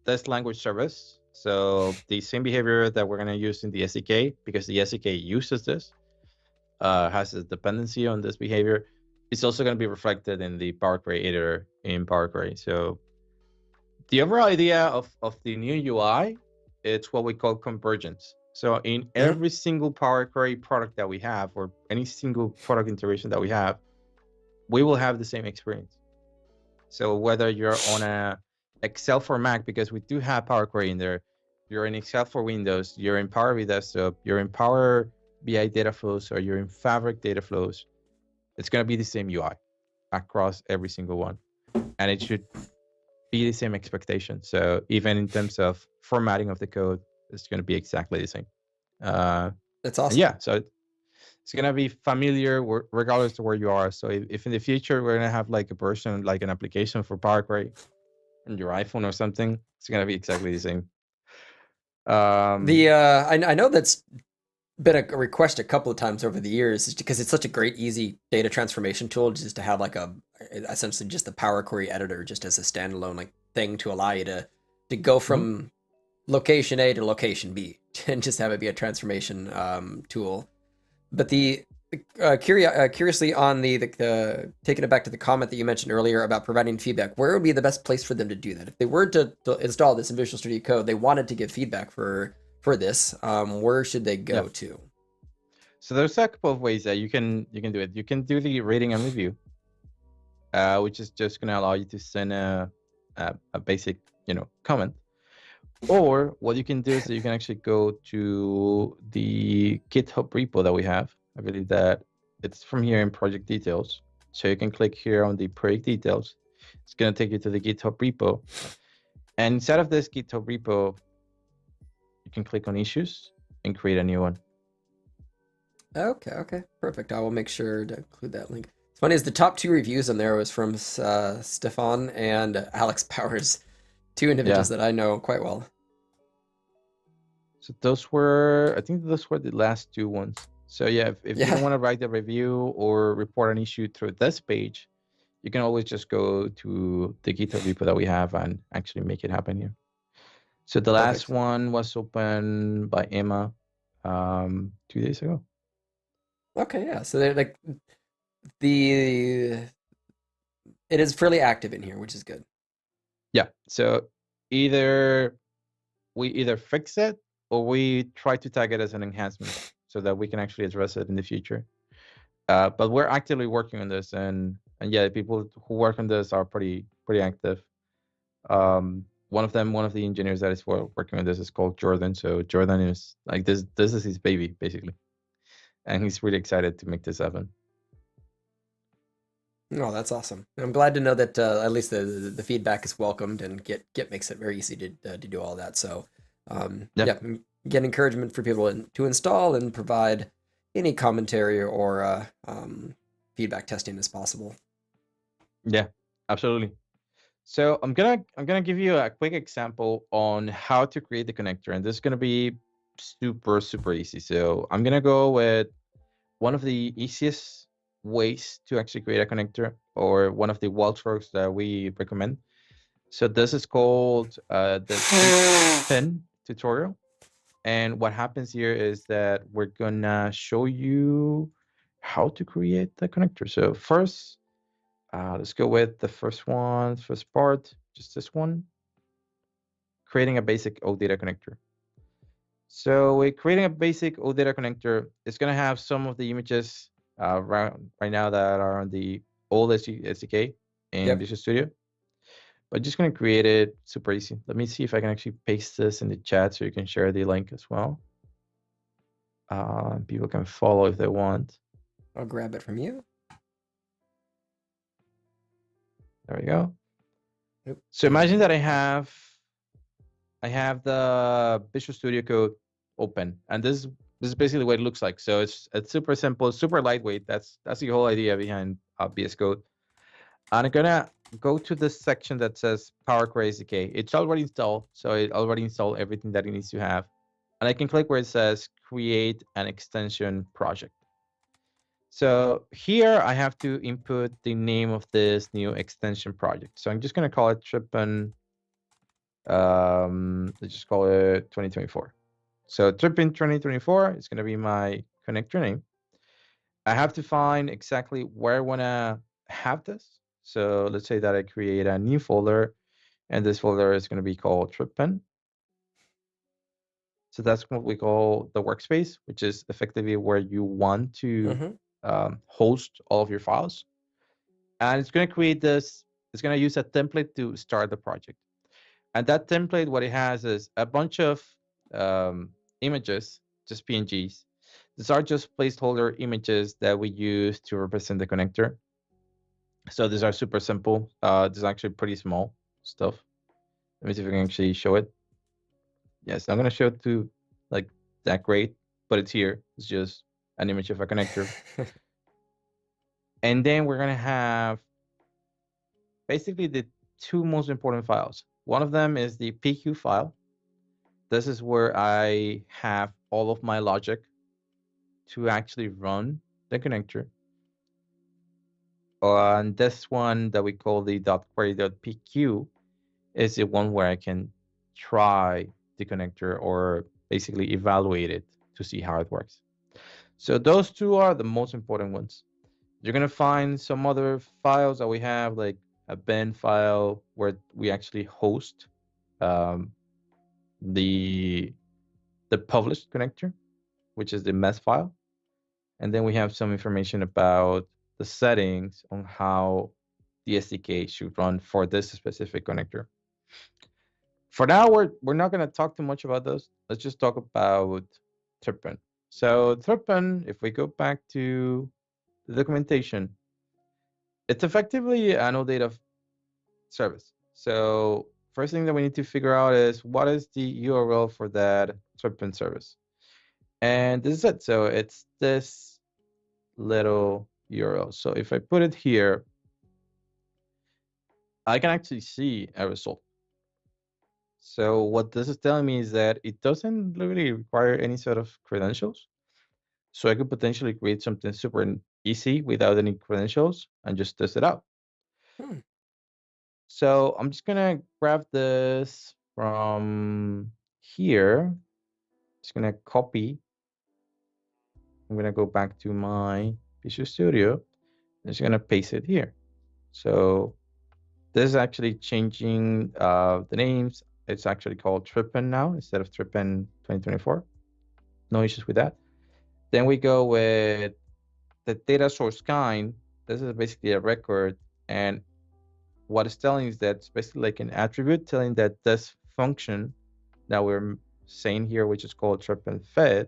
Speaker 2: this language service. So the same behavior that we're going to use in the SDK, because the SDK uses this, has a dependency on this behavior, it's also going to be reflected in the Power Query editor in Power Query. So the overall idea of the new UI, it's what we call convergence. So in every single Power Query product that we have, or any single product integration that we have, we will have the same experience. So whether you're on a Excel for Mac, because we do have Power Query in there, you're in Excel for Windows, you're in Power BI Desktop, you're in Power BI Dataflows, or you're in Fabric Dataflows, it's going to be the same UI across every single one. And it should be the same expectation. So even in terms of formatting of the code, it's going to be exactly the same.
Speaker 1: That's awesome.
Speaker 2: Yeah, so it's going to be familiar regardless of where you are. So if in the future we're going to have like a version, like an application for Power Query on your iPhone or something, it's going to be exactly the same.
Speaker 1: I know that's been a request a couple of times over the years, is because it's such a great, easy data transformation tool, just to have like essentially just the Power Query editor just as a standalone like thing to allow you to go from location A to location B and just have it be a transformation tool. But curiously on the taking it back to the comment that you mentioned earlier about providing feedback, where would be the best place for them to do that? If they were to install this in Visual Studio Code, they wanted to give feedback for this, where should they go to?
Speaker 2: So there's a couple of ways that you can do it. You can do the rating and review, which is just going to allow you to send a basic, comment. Or what you can do is that you can actually go to the GitHub repo that we have. I believe that it's from here in project details. So you can click here on the project details. It's going to take you to the GitHub repo. And inside of this GitHub repo, you can click on issues and create a new one.
Speaker 1: Okay, perfect. I will make sure to include that link. It's funny, is the top 2 reviews on there was from Stefan and Alex Powers, 2 individuals that I know quite well.
Speaker 2: So I think those were the last 2 ones. So yeah, if you don't want to write a review or report an issue through this page, you can always just go to the GitHub repo that we have and actually make it happen here. So the last one was opened by Emma 2 days ago.
Speaker 1: Okay, yeah. So they're like it is fairly active in here, which is good.
Speaker 2: Yeah. So either we fix it or we try to tag it as an enhancement so that we can actually address it in the future. But we're actively working on this, and yeah, people who work on this are pretty active. One of the engineers that is working on this is called Jordan. So Jordan is like this is his baby basically, and he's really excited to make this happen.
Speaker 1: Oh, that's awesome. I'm glad to know that at least the feedback is welcomed, and Git makes it very easy to do all that. So get encouragement for people to install and provide any commentary or feedback testing as possible.
Speaker 2: Yeah, absolutely. So I'm gonna give you a quick example on how to create the connector, and this is gonna be super easy. So I'm gonna go with one of the easiest ways to actually create a connector, or one of the walkthroughs that we recommend. So this is called the 10 tutorial. And what happens here is that we're gonna show you how to create the connector. So first, let's go with the first part, just this one, creating a basic OData connector. So we're creating a basic OData connector. It's gonna have some of the images right now that are on the old SDK in Visual Studio. But just gonna create it super easy. Let me see if I can actually paste this in the chat so you can share the link as well. People can follow if they want.
Speaker 1: I'll grab it from you.
Speaker 2: There we go. So imagine that I have the Visual Studio Code open, and this is basically what it looks like. So it's super simple, super lightweight. That's the whole idea behind VS Code. And I'm gonna go to this section that says Power Query SDK. It's already installed, so it already installed everything that it needs to have. And I can click where it says create an extension project. So here I have to input the name of this new extension project. So I'm just gonna call it Trippin. Let's just call it 2024. So Trippin 2024 is gonna be my connector name. I have to find exactly where I wanna have this. So let's say that I create a new folder, and this folder is going to be called Trippin. So that's what we call the workspace, which is effectively where you want to host all of your files. And it's going to create this, it's going to use a template to start the project. And that template, what it has is a bunch of images, just PNGs. These are just placeholder images that we use to represent the connector. So these are super simple. This is actually pretty small stuff. Let me see if I can actually show it. Yes, I'm going to show it to like that great, but it's here. It's just an image of a connector. And then we're going to have basically the two most important files. One of them is the PQ file. This is where I have all of my logic to actually run the connector. And this one that we call the .query.pq is the one where I can try the connector or basically evaluate it to see how it works. So those two are the most important ones. You're going to find some other files that we have, like a bin file where we actually host the published connector, which is the mess file. And then we have some information about the settings on how the SDK should run for this specific connector. For now, we're not going to talk too much about those. Let's just talk about Trippin. So Trippin, if we go back to the documentation, it's effectively an OData service. So first thing that we need to figure out is what is the URL for that Trippin service. And this is it. So it's this little URL. So if I put it here, I can actually see a result. So what this is telling me is that it doesn't really require any sort of credentials. So I could potentially create something super easy without any credentials and just test it out. So I'm just gonna grab this from here. Just gonna copy. I'm gonna go back to my Visual Studio. I'm just gonna paste it here. So this is actually changing the names. It's actually called Trippin now instead of Trippin 2024. No issues with that. Then we go with the data source kind. This is basically a record. And what it's telling is that it's basically like an attribute telling that this function that we're saying here, which is called Trippin fed,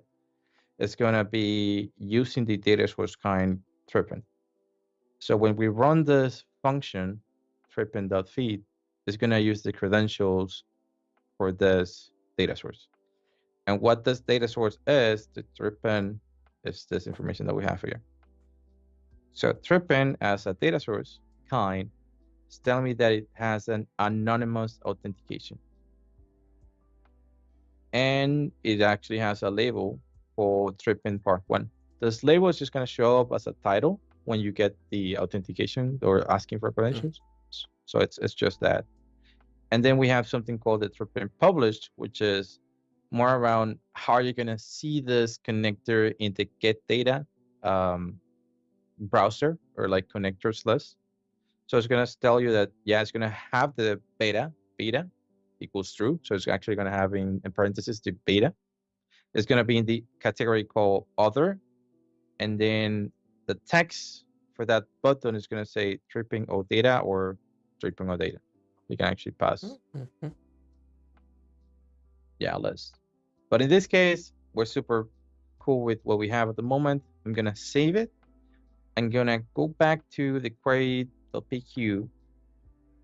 Speaker 2: is going to be using the data source kind Trippin. So when we run this function, trippin.feed, it's going to use the credentials for this data source. And what this data source is, the Trippin is this information that we have here. So Trippin as a data source kind is telling me that it has an anonymous authentication. And it actually has a label for Trippin part 1. This label is just going to show up as a title when you get the authentication or asking for credentials. So it's just that. And then we have something called the Trippin published, which is more around how you're going to see this connector in the get data browser or like connectors list. So it's going to tell you that, yeah, it's going to have the beta equals true. So it's actually going to have in parentheses the beta. It's going to be in the category called other. And then the text for that button is going to say tripping OData or tripping OData. You can actually pass. Yeah, list. But in this case, we're super cool with what we have at the moment. I'm going to save it. I'm going to go back to the query.pq. And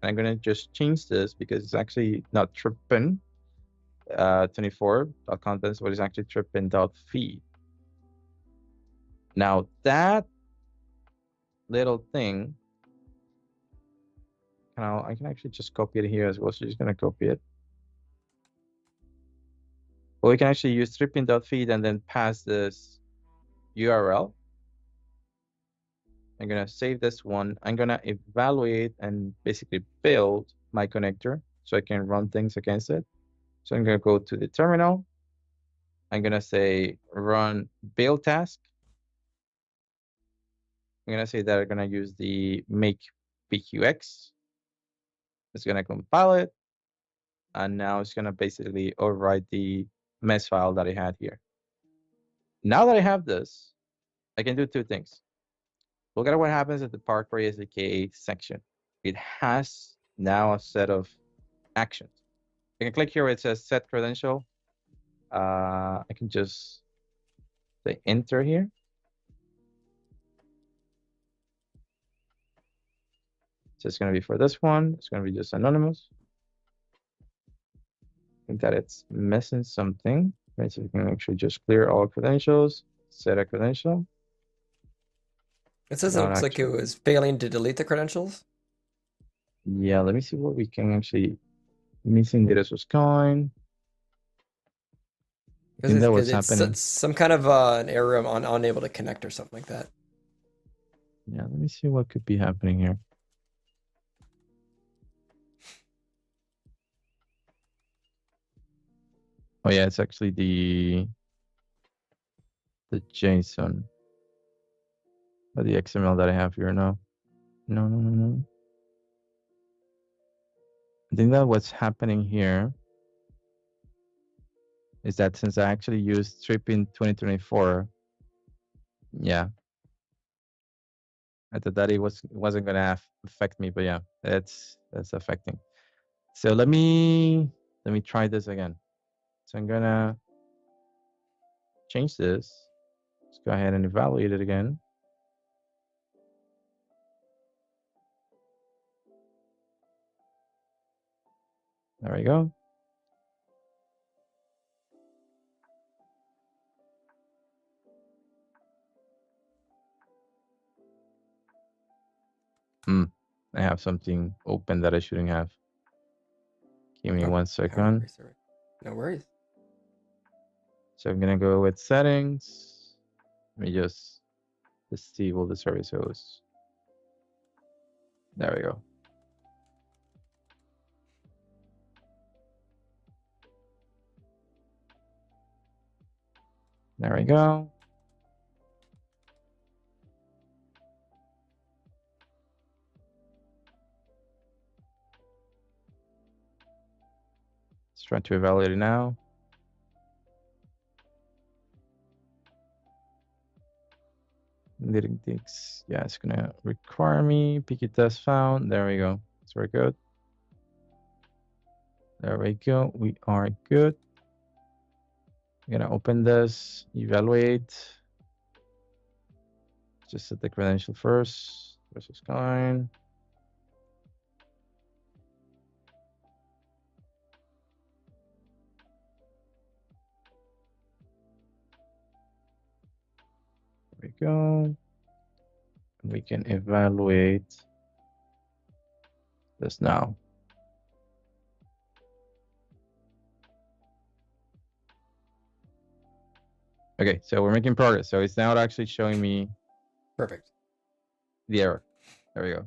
Speaker 2: I'm going to just change this because it's actually not tripping 24.contents, but it's actually tripping.feed. Now that little thing, I can actually just copy it here as well. So just going to copy it. But we can actually use tripping.feed and then pass this URL. I'm going to save this one. I'm going to evaluate and basically build my connector so I can run things against it. So I'm going to go to the terminal. I'm going to say run build task. I'm going to say that I'm going to use the make pqx. It's going to compile it. And now it's going to basically override the mess file that I had here. Now that I have this, I can do two things. Look at what happens at the Power Query SDK section. It has now a set of actions. I can click here where it says set credential. I can just say enter here. So it's going to be for this one. It's going to be just anonymous. I think that it's missing something. Right, so you can actually just clear all credentials, set a credential.
Speaker 1: It says it looks like it was failing to delete the credentials.
Speaker 2: Yeah, let me see what we can actually. Missing data source coin. I think that what's happening.
Speaker 1: Some kind of an error on unable to connect or something like that.
Speaker 2: Yeah, let me see what could be happening here. Oh yeah, it's actually the JSON or the XML that I have here now. No. I think that what's happening here is that since I actually used Strip in 2024, yeah, I thought that it wasn't gonna affect me, but yeah, that's affecting. So let me try this again. So I'm gonna change this. Let's go ahead and evaluate it again. There we go. I have something open that I shouldn't have. Give me 1 second.
Speaker 1: No worries.
Speaker 2: So I'm gonna go with settings. Let me just disable the service host. There we go. There we go. Let's try to evaluate it now. Lytics, yeah, it's gonna require me. Picky test found. There we go. It's very good. There we go. We are good. I'm gonna open this, evaluate. Just set the credential first. Versus coin. There we go. We can evaluate this now. Okay, so we're making progress. So it's now actually showing me
Speaker 1: perfect
Speaker 2: the error. There we go.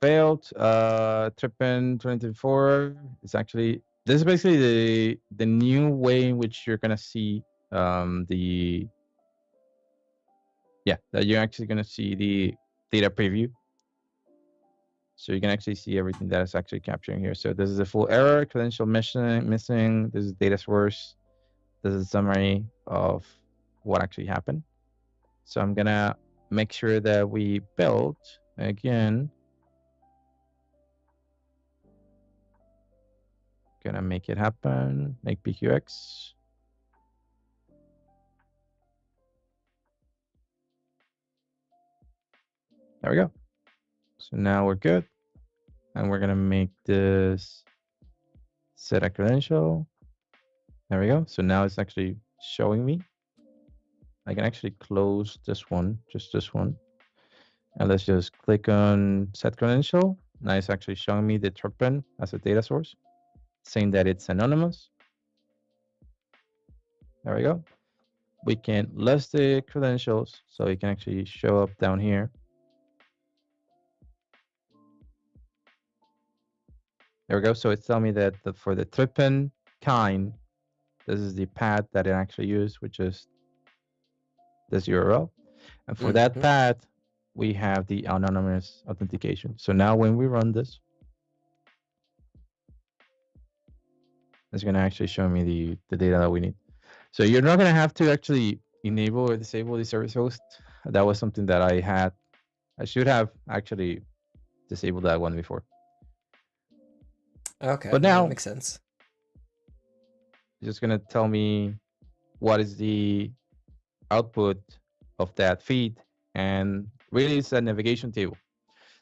Speaker 2: Failed. Trippin 2024 is actually, this is basically the new way in which you're gonna see that you're actually gonna see the data preview. So you can actually see everything that is actually capturing here. So this is a full error, credential missing. This is data source. This is a summary of what actually happened. So I'm gonna make sure that we build again. Gonna make it happen. Make PQX. There we go. So now we're good. And we're gonna make this set a credential. There we go. So now it's actually showing me. I can actually close this one, just this one. And let's just click on set credential. Now it's actually showing me the Trippin as a data source, saying that it's anonymous. There we go. We can list the credentials, so it can actually show up down here. There we go. So it's telling me that for the Trippin kind, this is the path that it actually used, which is this URL. And for that path, we have the anonymous authentication. So now when we run this, It's going to actually show me the data that we need. So you're not going to have to actually enable or disable the service host. That was something that I should have actually disabled that one before.
Speaker 1: Okay,
Speaker 2: But
Speaker 1: yeah, that
Speaker 2: now
Speaker 1: makes sense.
Speaker 2: it's just going to tell me what is the output of that feed, and really it's a navigation table.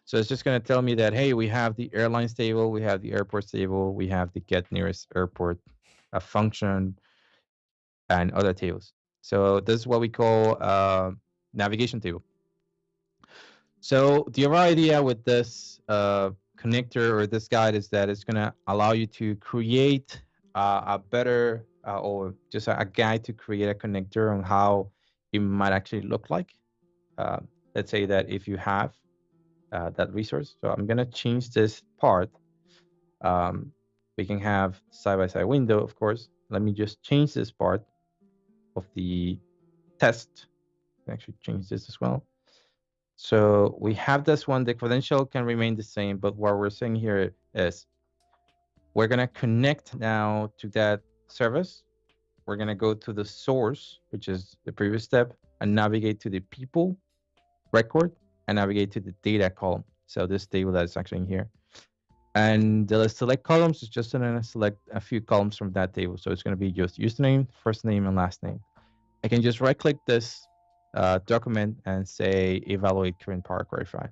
Speaker 2: So it's just going to tell me that, hey, we have the airlines table, we have the airports table, we have the get nearest airport, a function, and other tables. So this is what we call navigation table. So the overall idea with this connector or this guide is that it's going to allow you to create a better or just a guide to create a connector on how it might actually look like. Let's say that if you have that resource. So I'm going to change this part. We can have side-by-side window, of course. Let me just change this part of the test. Actually change this as well. So we have this one. The credential can remain the same, but what we're saying here is we're going to connect now to that service. We're going to go to the source, which is the previous step, and navigate to the people record and navigate to the data column. So this table that is actually in here. And the select columns is just going to select a few columns from that table. So it's going to be just username, first name, and last name. I can just right click this document and say evaluate current Power Query file.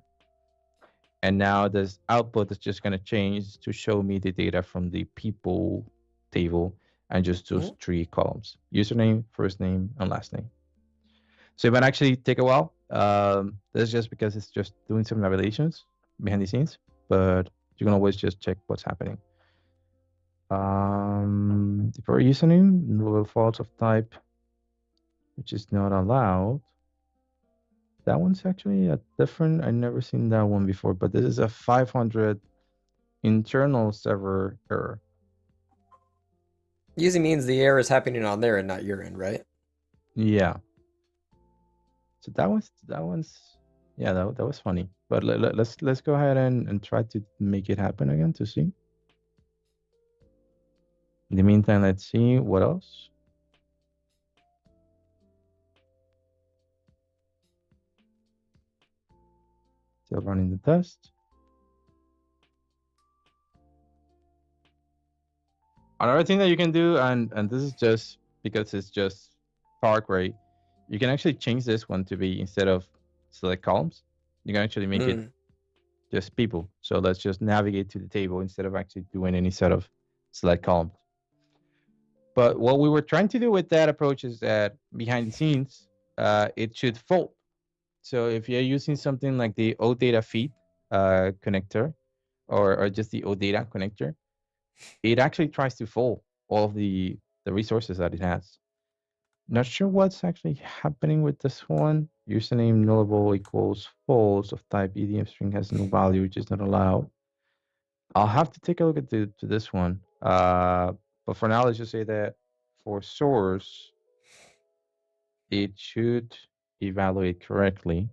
Speaker 2: And now this output is just going to change to show me the data from the people table and just those three columns: username, first name, and last name. So it might actually take a while. That's just because it's just doing some navigations behind the scenes, but you can always just check what's happening. For username, null false of type, which is not allowed. That one's actually a different. I've never seen that one before, but this is a 500 internal server error.
Speaker 1: Usually means the error is happening on their end, not your end, right?
Speaker 2: Yeah. So that one's yeah, that was funny. But let's go ahead and try to make it happen again to see. In the meantime, let's see what else. Still running the test. Another thing that you can do, and this is just because it's just Power Query, you can actually change this one to be, instead of select columns, you can actually make it just people. So let's just navigate to the table instead of actually doing any sort of select columns. But what we were trying to do with that approach is that behind the scenes, it should fold. So if you're using something like the OData feed connector or just the OData connector, it actually tries to fold all of the resources that it has. Not sure what's actually happening with this one. Username nullable equals false of type EDM string has no value, which is not allowed. I'll have to take a look at to this one. But for now, let's just say that for source, it should evaluate correctly.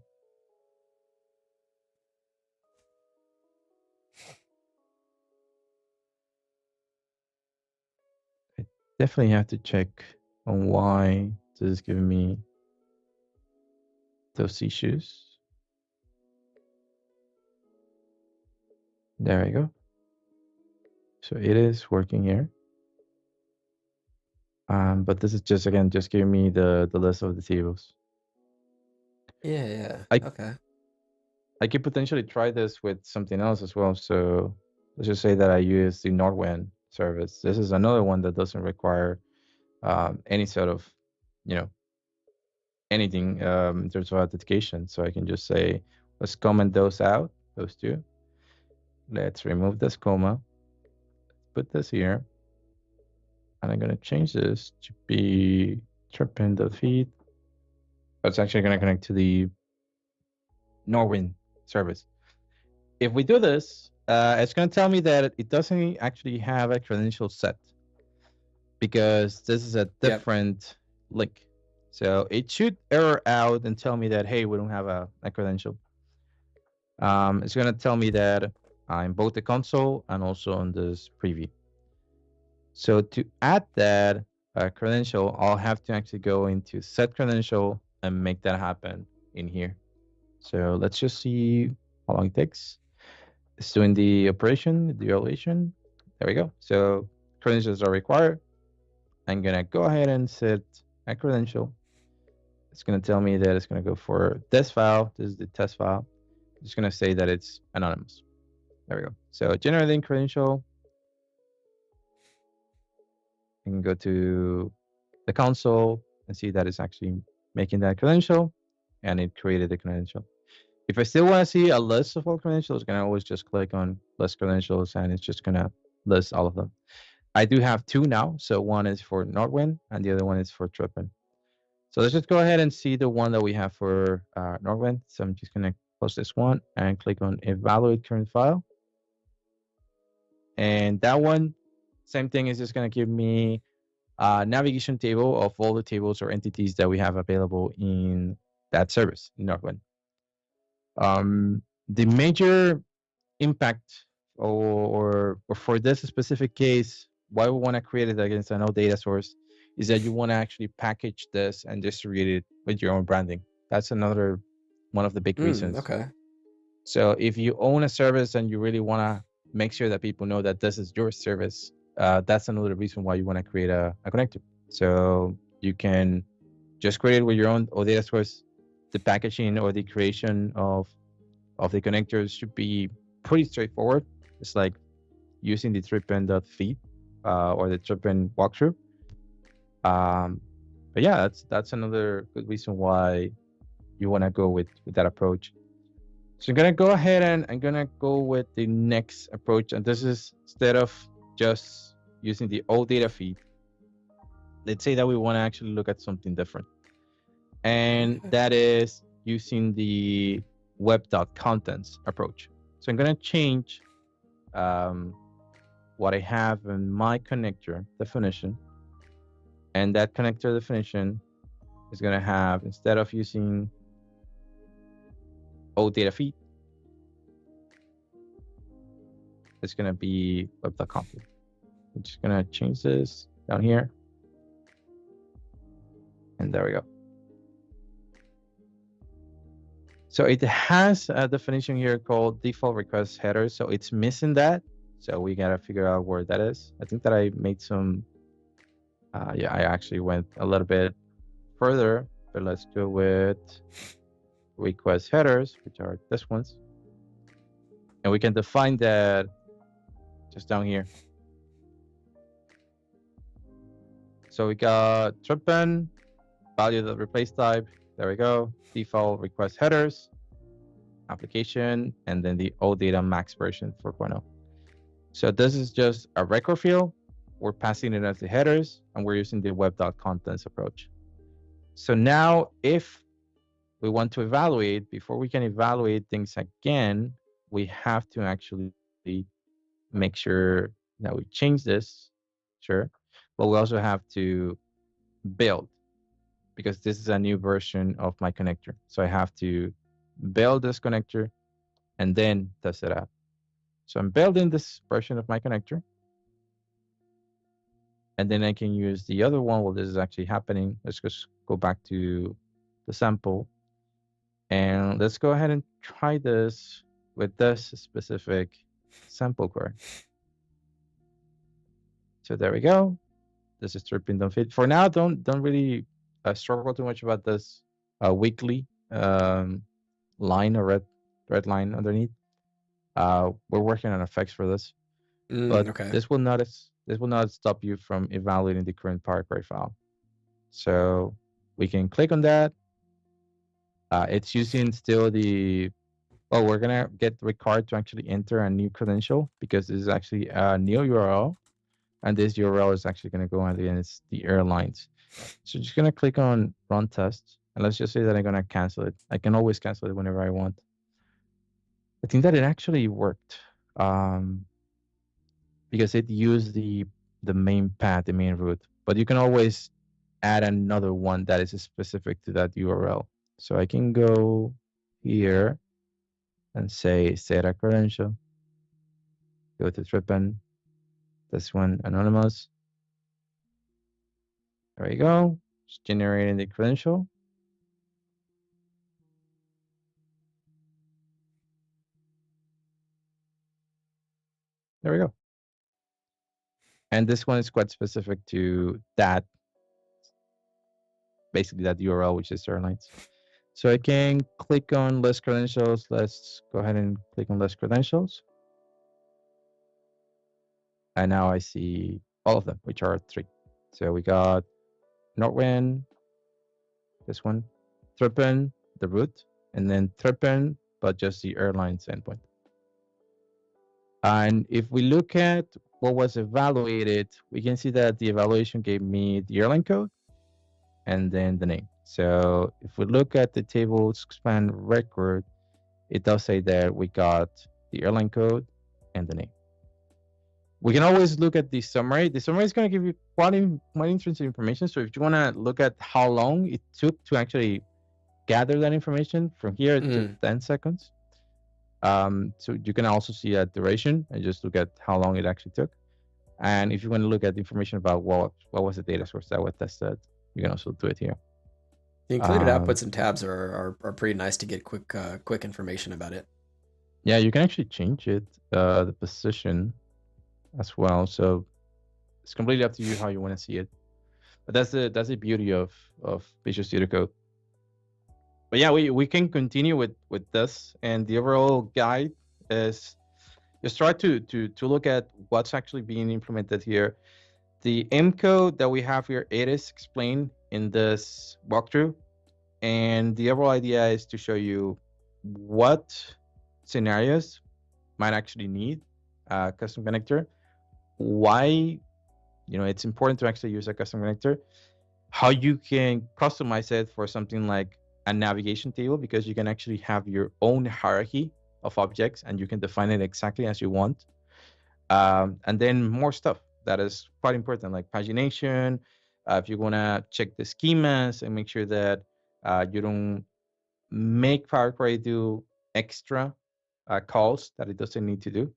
Speaker 2: I definitely have to check on why this is giving me those issues. There we go. So it is working here. But this is just, again, just giving me the list of the tables.
Speaker 1: Yeah. Okay.
Speaker 2: I could potentially try this with something else as well. So let's just say that I use the Nordwind service. This is another one that doesn't require any sort of, anything in terms of authentication. So I can just say, let's comment those out, those two. Let's remove this comma. Put this here. And I'm going to change this to be trip.feed. That's actually going to connect to the Nordwind service. If we do this, it's going to tell me that it doesn't actually have a credential set because this is a different link. So it should error out and tell me that, hey, we don't have a credential. It's going to tell me that in both the console and also on this preview. So to add that credential, I'll have to actually go into set credential and make that happen in here. So let's just see how long it takes. It's doing the operation, the evaluation. There we go. So credentials are required. I'm gonna go ahead and set a credential. It's gonna tell me that it's gonna go for this file. This is the test file. It's gonna say that it's anonymous. There we go. So generating credential. You can go to the console and see that it's actually making that credential, and it created the credential. If I still want to see a list of all credentials, I can always just click on list credentials, and it's just gonna list all of them. I do have two now. So one is for Norwin and the other one is for Trippin. So let's just go ahead and see the one that we have for Norwin. So I'm just going to close this one and click on evaluate current file. And that one, same thing, is just going to give me a navigation table of all the tables or entities that we have available in that service in Norwin. The major impact or for this specific case, why we want to create it against an old data source is that you want to actually package this and distribute it with your own branding. That's another one of the big reasons.
Speaker 1: Okay.
Speaker 2: So if you own a service and you really want to make sure that people know that this is your service, that's another reason why you want to create a connector. So you can just create it with your own data source. The packaging or the creation of the connectors should be pretty straightforward. It's like using the trippin.feed or the trippin walkthrough. But yeah, that's another good reason why you want to go with that approach. So I'm gonna go ahead and I'm gonna go with the next approach, and this is instead of just using the old data feed, let's say that we want to actually look at something different, and that is using the web.contents approach. So I'm gonna change what I have in my connector definition, and that connector definition is gonna have, instead of using old data feed, it's gonna be web.content. I'm just gonna change this down here, and there we go. So it has a definition here called default request headers. So it's missing that. So we gotta figure out where that is. I think that I made some, yeah, I actually went a little bit further, but let's go with request headers, which are this ones. And we can define that just down here. So we got trippin, value the replace type. There we go. Default request headers, application, and then the OData max version 4.0. So this is just a record field. We're passing it as the headers, and we're using the web.contents approach. So now if we want to evaluate, before we can evaluate things again, we have to actually make sure that we change this, sure, but we also have to build, because this is a new version of my connector. So I have to build this connector and then test it out. So I'm building this version of my connector, and then I can use the other one while this is actually happening. Let's just go back to the sample, and let's go ahead and try this with this specific sample query. So there we go. This is tripping don't fit. For now, don't really struggle too much about this weekly line or red line underneath. We're working on effects for this, but
Speaker 1: Okay.
Speaker 2: this will not stop you from evaluating the current Power Query file. So we can click on that. It's using still the, well, we're gonna get required to actually enter a new credential because this is actually a new URL, and this URL is actually gonna go against the airlines. So just gonna click on run test, and let's just say that I'm gonna cancel it. I can always cancel it whenever I want. I think that it actually worked because it used the main path, the main route, but you can always add another one that is specific to that URL. So I can go here and say set a credential, go to Trippin, this one anonymous, There we go. Just generating the credential. There we go. And this one is quite specific to that, basically that URL, which is airlines. So I can click on list credentials. Let's go ahead and click on list credentials. And now I see all of them, which are 3. So we got Northwind, this one, Trippen, the root, and then Trippen, but just the airlines endpoint. And if we look at what was evaluated, we can see that the evaluation gave me the airline code and then the name. So if we look at the tables span record, it does say that we got the airline code and the name. We can always look at the summary. The summary is going to give you quite interesting information. So if you want to look at how long it took to actually gather that information, from here it took 10 seconds. So you can also see that duration and just look at how long it actually took. And if you want to look at the information about what was the data source that was tested, you can also do it here.
Speaker 1: The included outputs and tabs are pretty nice to get quick information about it.
Speaker 2: Yeah, you can actually change it, the position as well. So it's completely up to you how you want to see it. But that's the beauty of Visual Studio Code. But yeah, we can continue with this, and the overall guide is just try to look at what's actually being implemented here. The M code that we have here, it is explained in this walkthrough, and the overall idea is to show you what scenarios might actually need a custom connector, why it's important to actually use a custom connector, how you can customize it for something like a navigation table, because you can actually have your own hierarchy of objects and you can define it exactly as you want. And then more stuff that is quite important, like pagination. If you want to check the schemas and make sure that you don't make Power Query do extra calls that it doesn't need to do.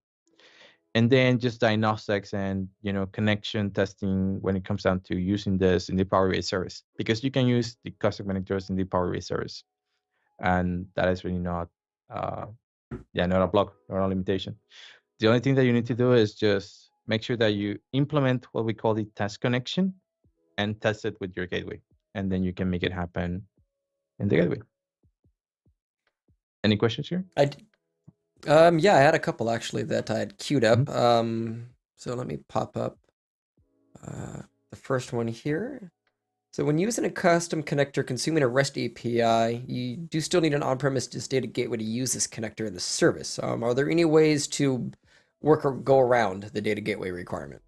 Speaker 2: And then just diagnostics and connection testing when it comes down to using this in the Power BI service, because you can use the custom connectors in the Power BI service, and that is really not not a block or a limitation. The only thing that you need to do is just make sure that you implement what we call the test connection and test it with your gateway, and then you can make it happen in the gateway. Any questions here?
Speaker 1: Yeah, I had a couple actually that I had queued up. So let me pop up the first one here. So when using a custom connector consuming a REST API, you do still need an on-premises data gateway to use this connector in the service. Are there any ways to work or go around the data gateway requirement?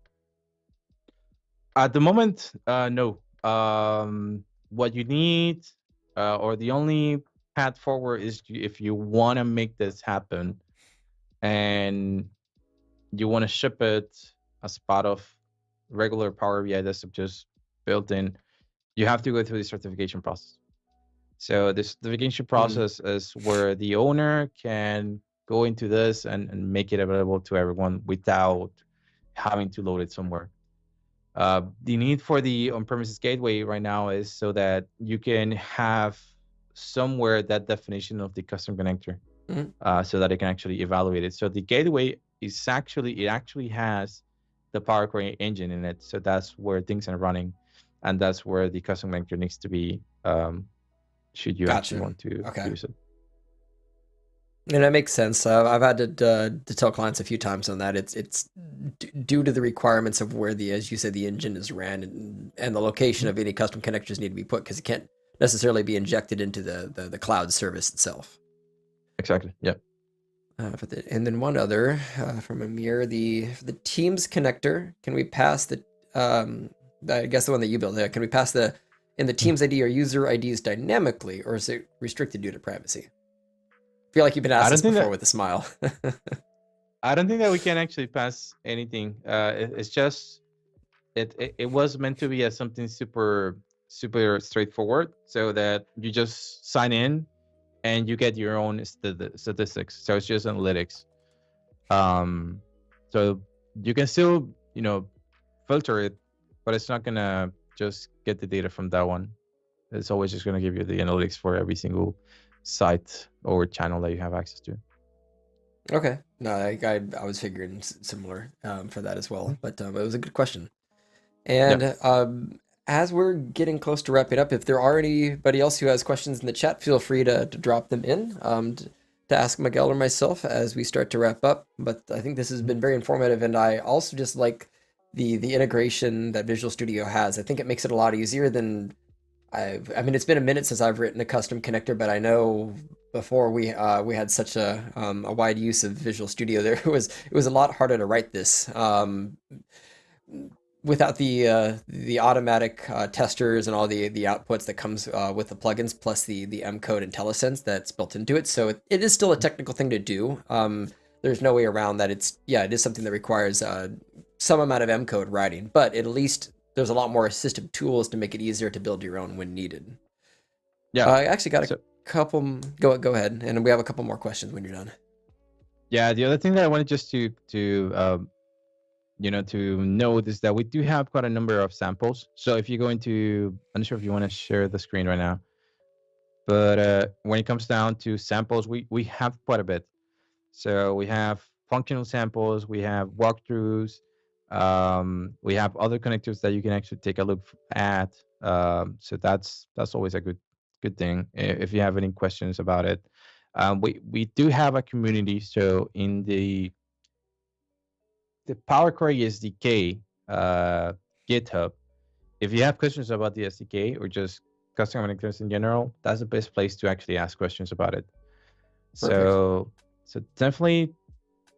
Speaker 2: At the moment, no. What you need, or the only path forward, is if you want to make this happen and you want to ship it as part of regular Power BI desktop just built in, you have to go through the certification process. So the certification process is where the owner can go into this and make it available to everyone without having to load it somewhere. The need for the on-premises gateway right now is so that you can have somewhere that definition of the custom connector, so that it can actually evaluate it. So the gateway is actually has the Power Query engine in it. So that's where things are running, and that's where the custom connector needs to be, should you actually want to use it.
Speaker 1: And that makes sense. I've had to tell clients a few times on that. It's due to the requirements of where as you said, the engine is ran and the location of any custom connectors need to be put, because it can't necessarily be injected into the cloud service itself.
Speaker 2: Exactly. Yeah.
Speaker 1: And then one other from Amir, the Teams connector. Can we pass the I guess the one that you built? Can we pass in the Teams ID or user IDs dynamically, or is it restricted due to privacy? I feel like you've been asked this before with a smile.
Speaker 2: I don't think that we can actually pass anything. It's just it was meant to be as something super straightforward, so that you just sign in and you get your own statistics. So it's just analytics. So you can still filter it, but it's not gonna just get the data from that one. It's always just going to give you the analytics for every single site or channel that you have access to.
Speaker 1: Okay. No, I was figuring similar for that as well, but it was a good question.
Speaker 2: Yeah.
Speaker 1: And as we're getting close to wrapping up, if there are anybody else who has questions in the chat, feel free to drop them in to ask Miguel or myself as we start to wrap up. But I think this has been very informative, and I also just like the integration that Visual Studio has. I think it makes it a lot easier than I mean, it's been a minute since I've written a custom connector, but I know before we had such a wide use of Visual Studio, it was a lot harder to write this without the automatic testers and all the outputs that comes with the plugins, plus the M code IntelliSense that's built into it. So it is still a technical thing to do. There's no way around that. It is something that requires some amount of M code writing, but at least there's a lot more assistive tools to make it easier to build your own when needed.
Speaker 2: Yeah.
Speaker 1: I actually got a couple. Go ahead, and we have a couple more questions when you're done.
Speaker 2: Yeah, the other thing that I wanted just to note is that we do have quite a number of samples. So if you go into, I'm not sure if you want to share the screen right now, but when it comes down to samples, we have quite a bit. So we have functional samples, we have walkthroughs, we have other connectors that you can actually take a look at. So that's always a good thing if you have any questions about it. We do have a community. So in the Power Query SDK GitHub, if you have questions about the SDK or just custom connectors in general, that's the best place to actually ask questions about it. So definitely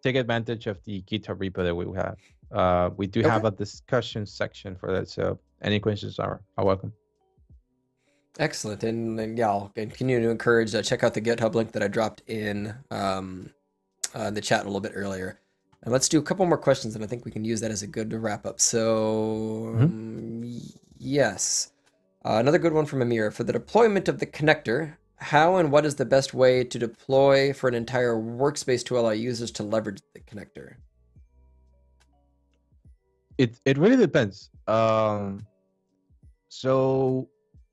Speaker 2: take advantage of the GitHub repo that we have. We do have a discussion section for that, so any questions are welcome.
Speaker 1: Excellent, and yeah, I'll continue to encourage check out the GitHub link that I dropped in the chat a little bit earlier. And let's do a couple more questions, and I think we can use that as a good wrap up. So yes, another good one from Amir. For the deployment of the connector, how and what is the best way to deploy for an entire workspace to allow users to leverage the connector?
Speaker 2: It really depends. So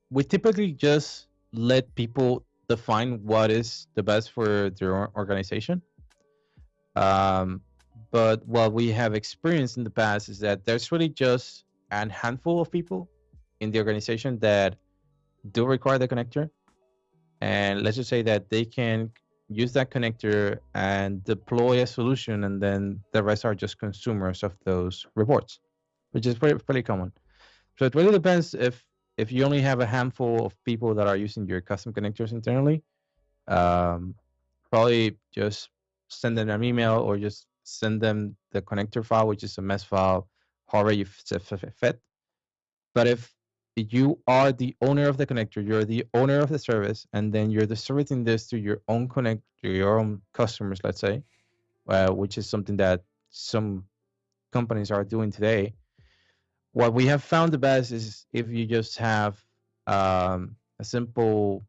Speaker 2: we typically just let people define what is the best for their organization. But what we have experienced in the past is that there's really just a handful of people in the organization that do require the connector. And let's just say that they can use that connector and deploy a solution, and then the rest are just consumers of those reports, which is pretty common. So it really depends if you only have a handful of people that are using your custom connectors internally, probably just send them an email or just send them the connector file, which is a mess file, however you fit. But if you are the owner of the connector, you're the owner of the service, and then you're distributing this to your own your own customers, let's say, which is something that some companies are doing today. What we have found the best is if you just have a simple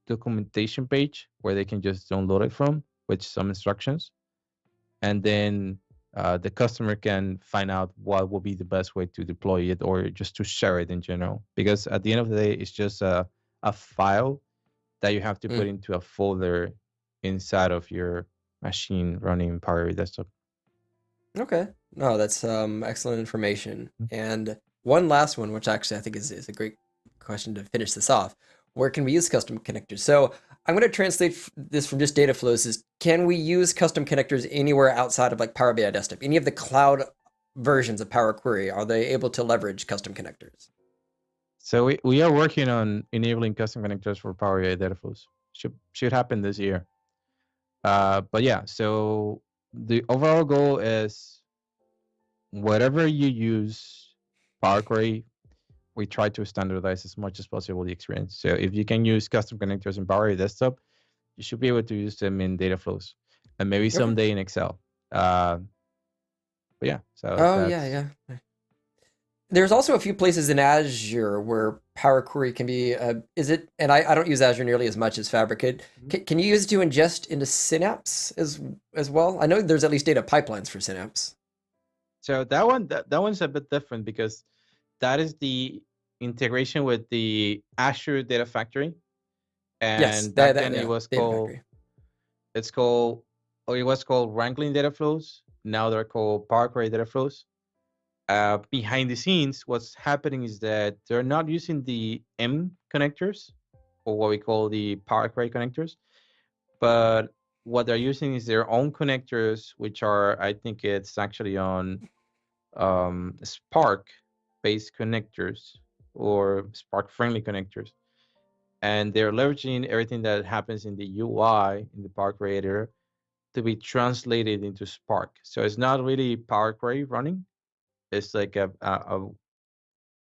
Speaker 2: documentation page where they can just download it from with some instructions, and then the customer can find out what will be the best way to deploy it or just to share it in general. Because at the end of the day, it's just a file that you have to put into a folder inside of your machine running Power BI Desktop.
Speaker 1: Okay. No, that's excellent information. And one last one, which actually I think is a great question to finish this off. Where can we use custom connectors? So I'm going to translate this from just Dataflows is, can we use custom connectors anywhere outside of like Power BI Desktop? Any of the cloud versions of Power Query, are they able to leverage custom connectors?
Speaker 2: So we are working on enabling custom connectors for Power BI Dataflows. Should happen this year. But yeah, so the overall goal is whatever you use Power Query, we try to standardize as much as possible the experience. So if you can use custom connectors in Power BI Desktop, you should be able to use them in Dataflows and maybe someday in Excel. But yeah, so
Speaker 1: yeah. There's also a few places in Azure where Power Query can be, is it, and I don't use Azure nearly as much as Fabric. Can you use it to ingest into Synapse as well? I know there's at least data pipelines for Synapse.
Speaker 2: So that one's a bit different because that is the integration with the Azure Data Factory,
Speaker 1: Yes,
Speaker 2: and back then it
Speaker 1: yeah,
Speaker 2: was
Speaker 1: Data
Speaker 2: called
Speaker 1: Factory.
Speaker 2: it's called or it was called Wrangling Data Flows. Now they're called Power Query Data Flows. Behind the scenes, what's happening is that they're not using the M connectors, or what we call the Power Query connectors, but what they're using is their own connectors, which are, I think it's actually on Spark based connectors or Spark friendly connectors. And they're leveraging everything that happens in the UI in the Power Creator to be translated into Spark. So it's not really Power Query running. It's like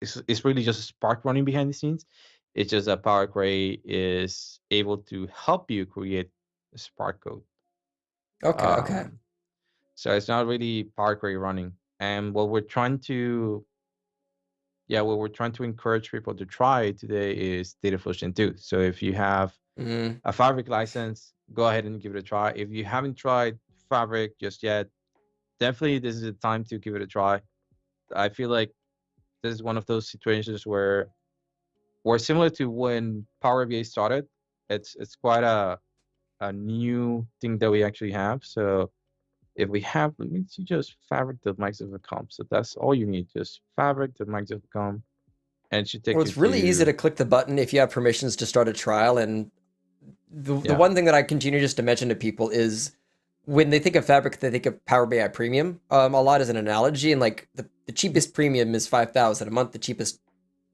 Speaker 2: it's really just a Spark running behind the scenes. It's just that Power Query is able to help you create Spark code.
Speaker 1: Okay.
Speaker 2: Um, so it's not really Power Query running. And what we're trying to encourage people to try today is Dataflow Gen 2. So if you have
Speaker 1: Mm.
Speaker 2: a Fabric license, go ahead and give it a try. If you haven't tried Fabric just yet, definitely this is the time to give it a try. I feel like this is one of those situations where we're similar to when Power BI started. It's quite a new thing that we actually have. So if we have, let me see, just fabric.microsoft.com. So that's all you need, just fabric.microsoft.com, and it should
Speaker 1: Well,
Speaker 2: take you
Speaker 1: it's really easy to
Speaker 2: to
Speaker 1: click the button if you have permissions to start a trial. And the
Speaker 2: yeah,
Speaker 1: one thing that I continue just to mention to people is when they think of Fabric, they think of Power BI Premium. A lot as an analogy, and like the cheapest premium is 5,000 a month. The cheapest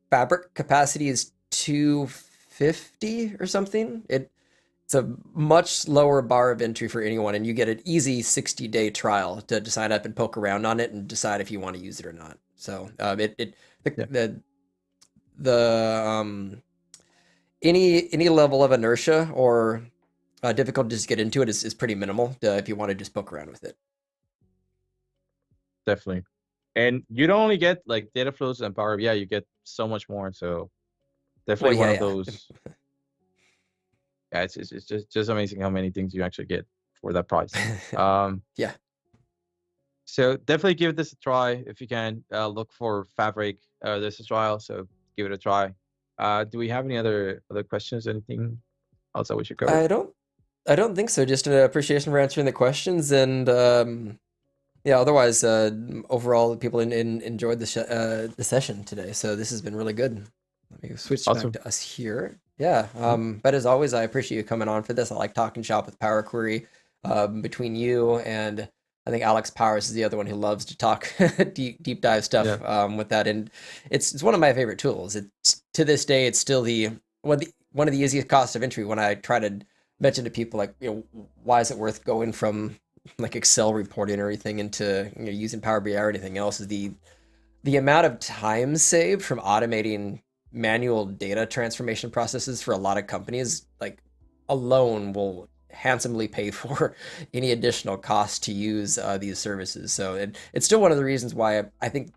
Speaker 1: Fabric capacity is 250 or something. It's a much lower bar of entry for anyone, and you get an easy 60-day trial to sign up and poke around on it and decide if you want to use it or not. So
Speaker 2: yeah,
Speaker 1: the the any level of inertia or difficulty to just get into it is pretty minimal if you want to just poke around with it.
Speaker 2: definitely. And you don't only get like data flows and Power BI, you get so much more. So
Speaker 1: Well,
Speaker 2: definitely one of
Speaker 1: yeah,
Speaker 2: those. Yeah, it's just amazing how many things you actually get for that price.
Speaker 1: yeah.
Speaker 2: Um,
Speaker 1: Yeah.
Speaker 2: so definitely give this a try if you can. Look for Fabric. There's a trial, so give it a try. Do we have any other questions? Anything else that we should cover?
Speaker 1: I don't I don't think so. Just an appreciation for answering the questions, and yeah, otherwise, overall, people enjoyed the session today. So this has been really good. Let me switch back
Speaker 2: Awesome.
Speaker 1: to us here. Yeah,
Speaker 2: Mhm.
Speaker 1: but as always, I appreciate you coming on for this. I like talking shop with Power Query. Between you and I think Alex Powers is the other one who loves to talk deep dive
Speaker 2: Yeah.
Speaker 1: stuff with that, and it's one of my favorite tools. It's to this day, it's still one of the easiest costs of entry when I try to mention to people like, why is it worth going from like Excel reporting or anything into using Power BI or anything else is the amount of time saved from automating manual data transformation processes for a lot of companies like alone will handsomely pay for any additional cost to use these services. So it's still one of the reasons why I think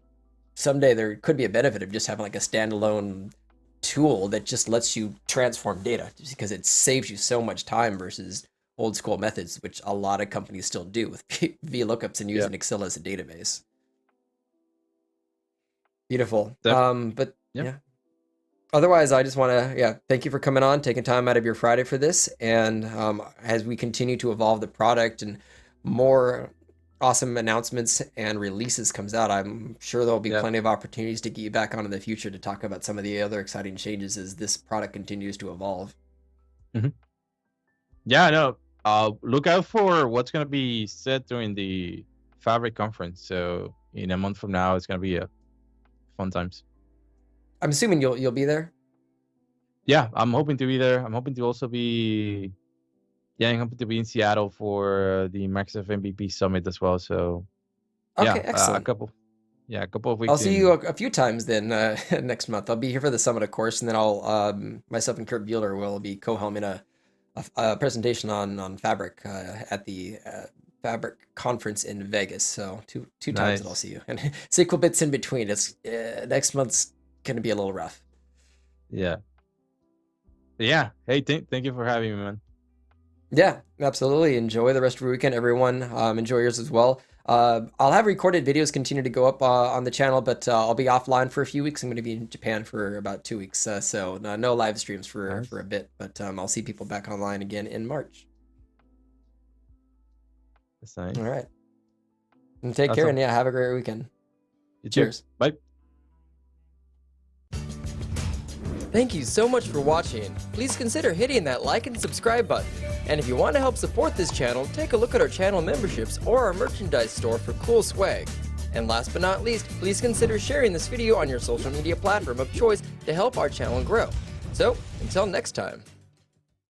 Speaker 1: someday there could be a benefit of just having like a standalone tool that just lets you transform data just because it saves you so much time versus old school methods, which a lot of companies still do with VLOOKUPs and
Speaker 2: Yeah.
Speaker 1: using Excel as a database. Beautiful.
Speaker 2: Def-
Speaker 1: But
Speaker 2: yeah.
Speaker 1: yeah. Otherwise, I just want to, yeah, thank you for coming on, taking time out of your Friday for this. And as we continue to evolve the product and more awesome announcements and releases comes out, I'm sure there'll be
Speaker 2: Yeah.
Speaker 1: plenty of opportunities to get you back on in the future to talk about some of the other exciting changes as this product continues to evolve.
Speaker 2: Mhm. Yeah. No. Look out for what's gonna be said during the Fabric conference. So in a month from now, it's gonna be a fun times.
Speaker 1: I'm assuming you'll be there.
Speaker 2: Yeah, I'm hoping to be there. I'm hoping to also be I'm hoping to be in Seattle for the Microsoft MVP Summit as well. So
Speaker 1: Okay,
Speaker 2: yeah,
Speaker 1: excellent.
Speaker 2: a couple of
Speaker 1: I'll
Speaker 2: weeks
Speaker 1: see you
Speaker 2: in.
Speaker 1: a few times then next month. I'll be here for the summit, of course, and then I'll myself and Kurt Bueller will be co-helming a presentation on Fabric at the Fabric conference in Vegas. So two times that I'll
Speaker 2: Nice.
Speaker 1: see you, and sequel bits in between. It's next month's gonna be a little rough.
Speaker 2: Yeah. Yeah. Hey, thank you for having me, man.
Speaker 1: Yeah, absolutely. Enjoy the rest of your weekend, everyone. Enjoy yours as well. I'll have recorded videos continue to go up on the channel, but I'll be offline for a few weeks. I'm going to be in Japan for about 2 weeks, so no live streams
Speaker 2: Nice.
Speaker 1: for a bit. But I'll see people back online again in March.
Speaker 2: That's nice.
Speaker 1: All right. And take care,
Speaker 2: Awesome.
Speaker 1: and yeah, have a great weekend.
Speaker 2: You too.
Speaker 1: Cheers.
Speaker 2: Bye.
Speaker 1: Thank you so much for watching. Please consider hitting that like and subscribe button. And if you want to help support this channel, take a look at our channel memberships or our merchandise store for cool swag. And last but not least, please consider sharing this video on your social media platform of choice to help our channel grow. So, until next time.